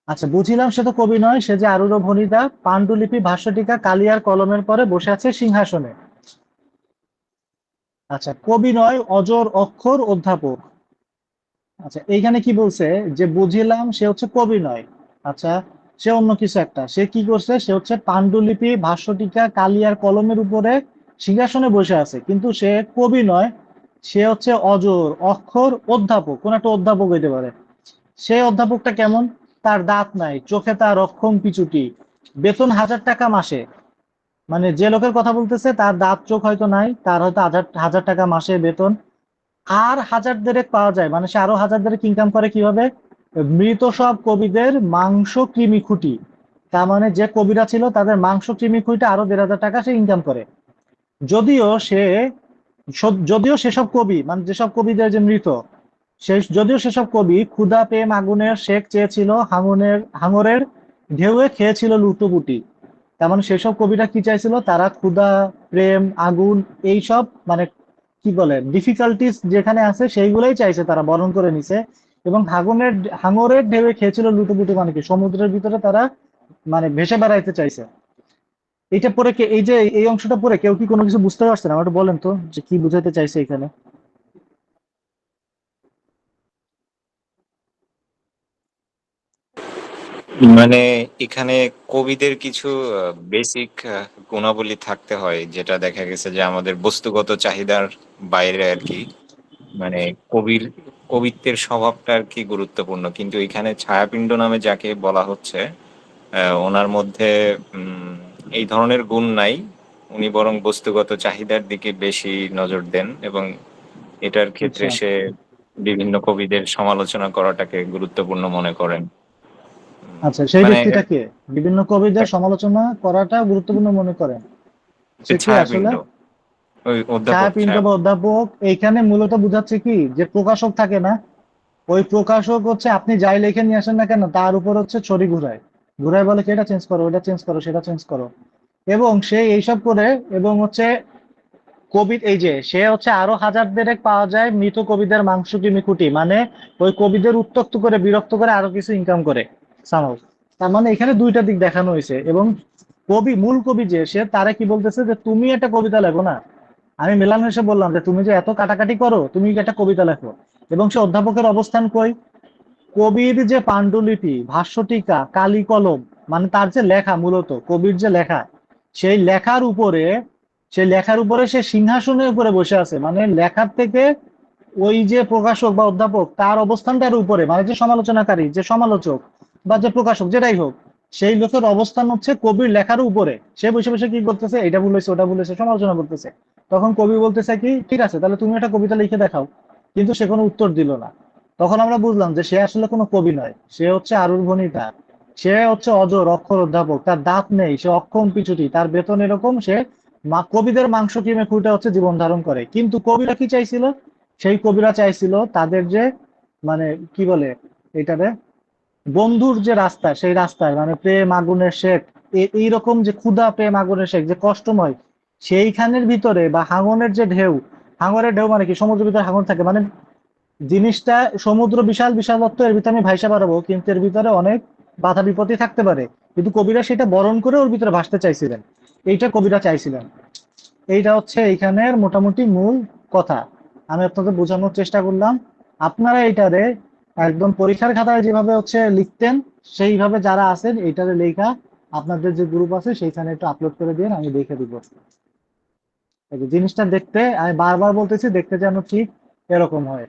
আচ্ছা, বুঝিলাম সে তো কবি নয়, সে যে আরুর ভণিতা, পাণ্ডুলিপি ভাস্বটিকা কালি আর কলমের পরে বসে আছে সিংহাসনে। আচ্ছা, কবি নয়, অজর অক্ষর অধ্যাপক। আচ্ছা, এইখানে কি বলছে যে বুঝিলাম সে হচ্ছে কবি নয়। আচ্ছা, সে অন্য কিছু একটা, সে কি করছে, সে হচ্ছে পাণ্ডুলিপি ভাস্বটিকা কালি আর কলমের উপরে সিংহাসনে বসে আছে, কিন্তু সে কবি নয়, সে হচ্ছে অজর অক্ষর অধ্যাপক, কোন একটা অধ্যাপক হইতে পারে। সে অধ্যাপকটা কেমন? তার দাঁত নাই, চোখে তার অক্ষম পিছুটি, বেতন 1000 টাকা মাসে। মানে যে লোকের কথা বলতেছে তার দাঁত চোখ হয়তো নাই, তার হয়তো হাজার হাজার টাকা মাসে বেতন, আর হাজার দেড়েক পাওয়া যায়, মানে সে আরো হাজার দেড়েক ইনকাম করে কিভাবে? মৃত সব কবিদের মাংস কৃমি খুঁটি, তার মানে যে কবিরা ছিল তাদের মাংস কৃমি খুঁটি আরো 1500 টাকা সে ইনকাম করে। যদিও সে যদিও সেসব কবি মানে যেসব কবিদের যে মৃত, যদিও সেসব কবি ক্ষুধা প্রেম আগুনের শেক চেয়েছিল, হাঙরের ঢেউয়ে খেয়েছিল লুটোপুটি। তার মানে সেসব কবিরা কি চাইছিল, তারা ক্ষুধা প্রেম আগুন এইসব মানে কি বলে ডিফিকাল্টিস যেখানে আছে সেইগুলোই চাইছে, তারা বরণ করে নিছে। এবং হাঙরের ঢেউয়ে খেয়েছিল লুটোপুটি মানে কি, সমুদ্রের ভিতরে তারা মানে ভেসে বেড়াইতে চাইছে। এটা পরে কে, এই যে এই অংশটা পরে কেউ কি কোনো কিছু বুঝতে পারছে না? আমাকে বলেন তো যে কি বুঝাইতে চাইছে এখানে। মানে এখানে কবিদের কিছু বেসিক গুণাবলী থাকতে হয়, যেটা দেখা গেছে যে আমাদের বস্তুগত চাহিদার বাইরে আর কি। মানে কবিত্বের স্বভাবটা আর কি গুরুত্বপূর্ণ, কিন্তু এখানে ছায়াপিণ্ড নামে যাকে বলা হচ্ছে ওনার মধ্যে এই ধরনের গুণ নাই। উনি বরং বস্তুগত চাহিদার দিকে বেশি নজর দেন, এবং এটার ক্ষেত্রে আচ্ছা সে বিভিন্ন কবিদের সমালোচনা করাটাকে গুরুত্বপূর্ণ মনে করেন। আচ্ছা, সেই মানে ব্যক্তিটা কে? বিভিন্ন কবিদের সমালোচনা করাটা গুরুত্বপূর্ণ মনে করেন, সে কে আসলে? ছায়াপিণ্ড, ওই অধ্যাপক ছায়াপিণ্ড বা অধ্যাপক এইখানে মূলত বোঝাচ্ছে কি, যে প্রকাশক থাকে না, ওই প্রকাশক হচ্ছে আপনি যাই লিখে নিয়ে আসেন না কেন তার উপর হচ্ছে ছড়ি ঘুরায়, ঘুরায় বলে কি এটা চেঞ্জ করো, এটা চেঞ্জ করো, সেটা চেঞ্জ করো। এবং সে এইসব করে, এবং হচ্ছে কবি এই যে সে হচ্ছে আরো হাজার দেড়েক পাওয়া যায় মৃত কবিদের মাংস কিমি মানে ওই কবিদের উত্ত্যক্ত করে বিরক্ত করে আরো কিছু ইনকাম করে সামাও। তার মানে এখানে দুইটা দিক দেখানো হয়েছে। এবং মূল কবি যে সে তারা কি বলতেছে যে তুমি একটা কবিতা লেখো না। আমি মেলান এসে বললাম যে তুমি যে এত কাটাকাটি করো, তুমি একটা কবিতা লেখো। এবং সে অধ্যাপকের অবস্থান কই, কবির যে পাণ্ডুলিপি ভাষ্য টিকা কালি কলম, মানে তার যে লেখা, মূলত কবির যে লেখা, সেই লেখার উপরে সে সিংহাসনের উপরে বসে আছে। মানে লেখার থেকে ওই যে প্রকাশক বা অধ্যাপক তার অবস্থানটার উপরে, মানে যে সমালোচনাকারী, যে সমালোচক বা যে প্রকাশক যেটাই হোক, সেই লোকের অবস্থান হচ্ছে কবির লেখার উপরে। সে বসে বসে কি করতেছে, এটা বলেছে ওটা বলেছে, সমালোচনা করতেছে। তখন কবি বলতেছে কি, ঠিক আছে তাহলে তুমি একটা কবিতা লিখে দেখাও। কিন্তু সে কোনো উত্তর দিল না। তখন আমরা বুঝলাম যে সে আসলে কোনো কবি নয়, সে হচ্ছে আরুর ভণিতা। সে হচ্ছে অজর অক্ষর অধ্যাপক, তার দাঁত নেই, সে অক্ষম পিছুটি, তার বেতন এরকম, সে কবিদের মাংস কিমে খুঁটে হচ্ছে জীবন ধারণ করে। কিন্তু কবিরা কি চাইছিল, সেই কবিরা চাইছিল তাদের যে মানে কি বলে এটারে, বন্ধুর যে রাস্তা, সেই রাস্তায় মানে প্রেম আগুনের শেখ, এইরকম যে ক্ষুধা প্রেম আগুনের শেখ যে কষ্টময়, সেইখানের ভিতরে বা হাঙনের যে ঢেউ, হাঙরের ঢেউ মানে কি, সমুদ্রের ভিতরে হাঙর থাকে মানে জিনিসটা, সমুদ্র বিশাল বিশালত্ব, এর ভিতরে আমি ভাইসা পারবো, কিন্তু এর ভিতরে অনেক বাধা বিপত্তি থাকতে পারে। কিন্তু কবিরা সেটা বরণ করে ওর ভিতরে ভাসতে চাইছিলেন, এইটা কবিরা চাইছিলেন। এইটা হচ্ছে এইখানের মোটামুটি মূল কথা। আমি আপনাদের বোঝানোর চেষ্টা করলাম। আপনারা এইটারে একদম পরীক্ষার খাতায় যেভাবে হচ্ছে লিখতেন, সেইভাবে যারা আছেন এইটারে লেখা আপনাদের যে গ্রুপ আছে সেইখানে একটু আপলোড করে দিন, আমি দেখে দিব। এই যে জিনিসটা দেখতে, আমি বারবার বলতেছি, দেখতে যেন ঠিক এরকম হয়।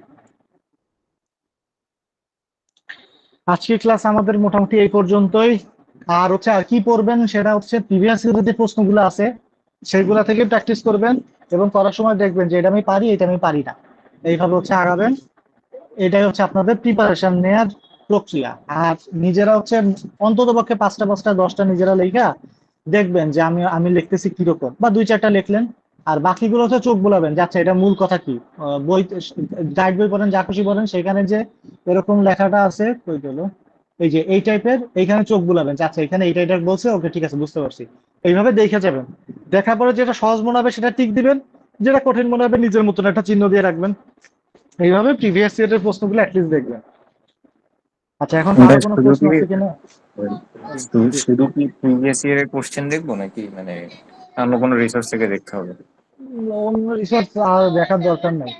আজকের ক্লাস আমাদের মোটামুটি এই পর্যন্তই। আর হচ্ছে আর কি পড়বেন সেটা হচ্ছে প্রিভিয়াস ইয়ারের যে প্রশ্নগুলো আছে সেইগুলা থেকে প্র্যাকটিস করবেন, এবং করার সময় দেখবেন যে এটা আমি পারি, এটা আমি পারি না, এইভাবে হচ্ছে আগাবেন। এটাই হচ্ছে আপনাদের প্রিপারেশন নেওয়ার প্রক্রিয়া। আর নিজেরা হচ্ছে অন্তত পক্ষে 5টা 5টা 10টা নিজেরা লেখা দেখবেন যে আমি লিখতেছি কিরকম, বা 2-4টা লিখলেন। আর বাকিগুলো হচ্ছে চোখ বুলাবেন যে আচ্ছা এটা মূল কথা কি। বই, গাইড বই পড়েন, যা খুশি পড়েন, সেখানে যে এরকম লেখাটা আছে কই গেল, এই যে এই টাইপের, এইখানে চোখ বুলাবেন যে আচ্ছা এখানে এইটা এটা বলছে, ওকে ঠিক আছে বুঝতে পারছি। এইভাবে দেখে যাবেন, দেখার পরে যেটা সহজ মনে হবে সেটা টিক দিবেন, যেটা কঠিন মনে হবে নিজের মতন একটা চিহ্ন দিয়ে রাখবেন। এইভাবে প্রিভিয়াস ইয়ারের প্রশ্নগুলো অ্যাটলিস্ট দেখবেন। আচ্ছা, এখন কারো ভাই কোনো শুধু প্রশ্ন কি আছে কিনা? শুধু কি প্রিভিয়াস ইয়ারের কোশ্চেন দেখবো, নাকি মানে অন্য কোনো রিসোর্স থেকে দেখতে হবে? অন্য রিসোর্স আর দেখার দরকার নাই,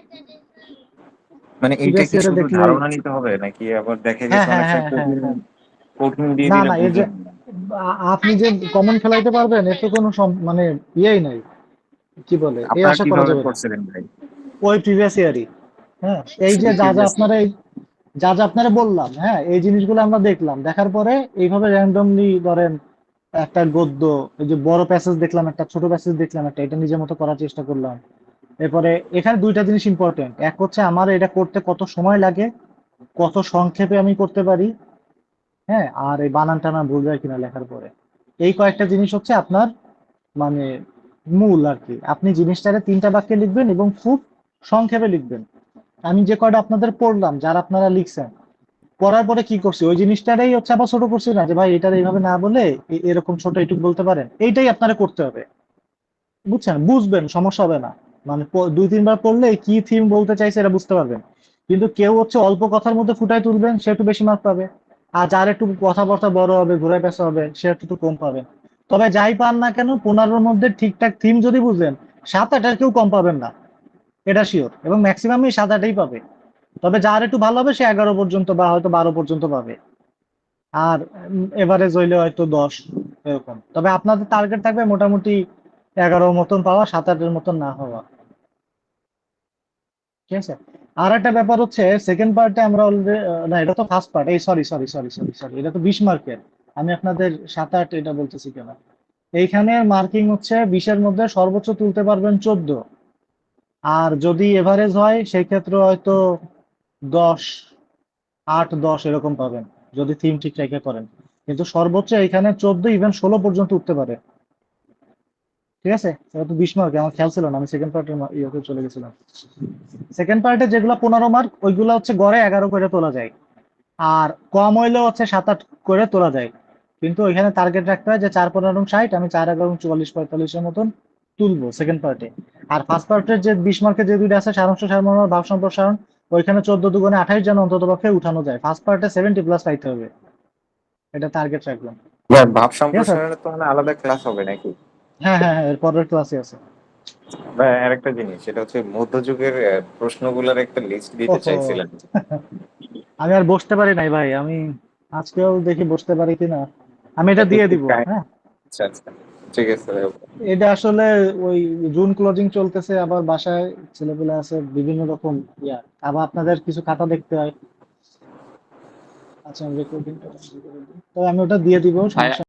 মানে এইটা প্রিভিয়াস কি ইয়ারে শুধু দেখলেই। ধারণা নিতে হবে, নাকি আবার দেখা হ্যাঁ গেছে হ্যাঁ অনেক হ্যাঁ সময় হ্যাঁ কঠিন হ্যাঁ। কঠিন দিয়ে না দিলে না, এই যে বুঝলাম না। আপনি যে কমন ফেলাইতে পারবেন এতে কোনো মানে ইয়েই নাই, কি বলে, এই আপনারা আশা করা কিভাবে যাবে না। করছিলেন ভাই? ওই প্রিভিয়াস ইয়ারই। হ্যাঁ, এই যে শুধু প্রিভিয়াস ইয়ার? যা যা আপনারা বললাম, হ্যাঁ এই জিনিসগুলো আমরা দেখলাম, দেখার পরে এইভাবে র্যান্ডমলি ধরেন একটা গদ্য, এই যে বড় প্যাসেজ দেখলাম একটা, ছোট প্যাসেজ দেখলাম একটা, এটা নিজের মতো করার চেষ্টা করলাম। এরপরে এখানে দুইটা জিনিস ইম্পর্টেন্ট, এক হচ্ছে আমার এটা করতে কত সময় লাগে, কত সংক্ষেপে আমি করতে পারি, হ্যাঁ, আর এই বানান টানান ভুল যায় কিনা লেখার পরে। এই কয়েকটা জিনিস হচ্ছে আপনার মানে মূল আর কি। আপনি জিনিসটারে 3টা বাক্যে লিখবেন এবং খুব সংক্ষেপে লিখবেন। আমি যে কয়টা আপনাদের পড়লাম, যারা আপনারা লিখছেন, পড়ার পরে কি করছি ওই জিনিসটারই হচ্ছে আবার ছোট করছি না, যে ভাই এটার এইভাবে না বলে এরকম ছোট এইটুকু বলতে পারেন, এইটাই আপনারা করতে হবে। বুঝছেন, বুঝবেন, সমস্যা হবে না। মানে 2-3 বার পড়লে কি থিম বলতে চাইছে এটা বুঝতে পারবেন। কিন্তু কেউ হচ্ছে অল্প কথার মধ্যে ফুটায় তুলবেন, সে একটু বেশি মার্ক পাবে। আর যার একটু কথাবার্তা বড় হবে, ঘুরে পেঁচা হবে, সে একটু কম পাবে। তবে যাই পান না কেন, 15-র মধ্যে ঠিকঠাক থিম যদি বুঝেন, 7-8 কেউ কম পাবেন না, এটা শিওর। এবং ম্যাক্সিমামই 7-8ই পাবে। তবে যার একটু ভালো হবে সে 11 পর্যন্ত বা হয়তো 12 পর্যন্ত পাবে। আর এভারেজ হইলে হয়তো 10, এরকম। তবে আপনাদের টার্গেট থাকবে মোটামুটি 11 মতন পাওয়া, 7-8-এর মতন না হওয়া। ঠিক আছে। আর একটা ব্যাপার হচ্ছে, সেকেন্ড পার্টে আমরা অলরেডি, না এটা তো ফার্স্ট পার্ট, এই sorry sorry sorry sorry sorry, এটা তো 20 মার্কের। আমি আপনাদের 7-8 এটা বলতেছি কেন, এইখানে মার্কিং হচ্ছে 20-এর মধ্যে সর্বোচ্চ তুলতে পারবেন 14। আর যদি এভারেজ হয় সেই ক্ষেত্রে হয়তো 10, 8-10 এরকম পাবেন, যদি থিম ঠিক রেখে করেন। কিন্তু সর্বোচ্চ এখানে 14, ইভেন 16 পর্যন্ত উঠতে পারে। ঠিক আছে, এটা তো 20 মার্ক, আমার খেয়াল ছিল না, আমি সেকেন্ড পার্টের ইয়েতে চলে গেছিলাম। সেকেন্ড পার্টে যেগুলো 15 মার্ক, ওইগুলো হচ্ছে গড়ে 11 করে তোলা যায়। আর কম হইলেও হচ্ছে 7-8 করে তোলা যায়। কিন্তু ওইখানে টার্গেট রাখতে হয় যে 4-15 60, আমি 4-11 44-45-এর মতন তুলবো সেকেন্ড পার্টে। আর ফার্স্ট পার্টের যে 20 মার্কের যে দুইটা আছে, সারাংশ, সারমর্ম, ভাব সম্প্রসারণ, ওইখানে 14 × 2 = 28 যেন অন্তত পক্ষে উঠানো যায়। ফার্স্ট পার্টে 70+ পাইতে হবে, এটা টার্গেট রাখলাম। ভাব ঠিক আছে। সম্প্রসারণের তো মানে আলাদা ক্লাস হবে নাকি? হ্যাঁ হ্যাঁ হ্যাঁ, এর পরের ক্লাসে আছে। বা আরেকটা জিনিস, সেটা হচ্ছে মধ্যযুগের প্রশ্নগুলোর একটা লিস্ট দিতে ওহো, চাইছিলাম। আমি আর বসতে পারি নাই ভাই, আমি আজকেও দেখি বসতে পারি কিনা। আমি এটা একটু দিয়ে একটু দিব। হ্যাঁ, আচ্ছা আচ্ছা, ঠিক আছে। এটা আসলে ওই জুন ক্লোজিং চলতেছে, আবার বাসায় ছেলেপেলে আছে, বিভিন্ন রকম ইয়া, আবার আপনাদের কিছু খাতা দেখতে হয়। আচ্ছা, রেকর্ডিংটা, তবে আমি ওটা দিয়ে দিব, ভাই সমস্যা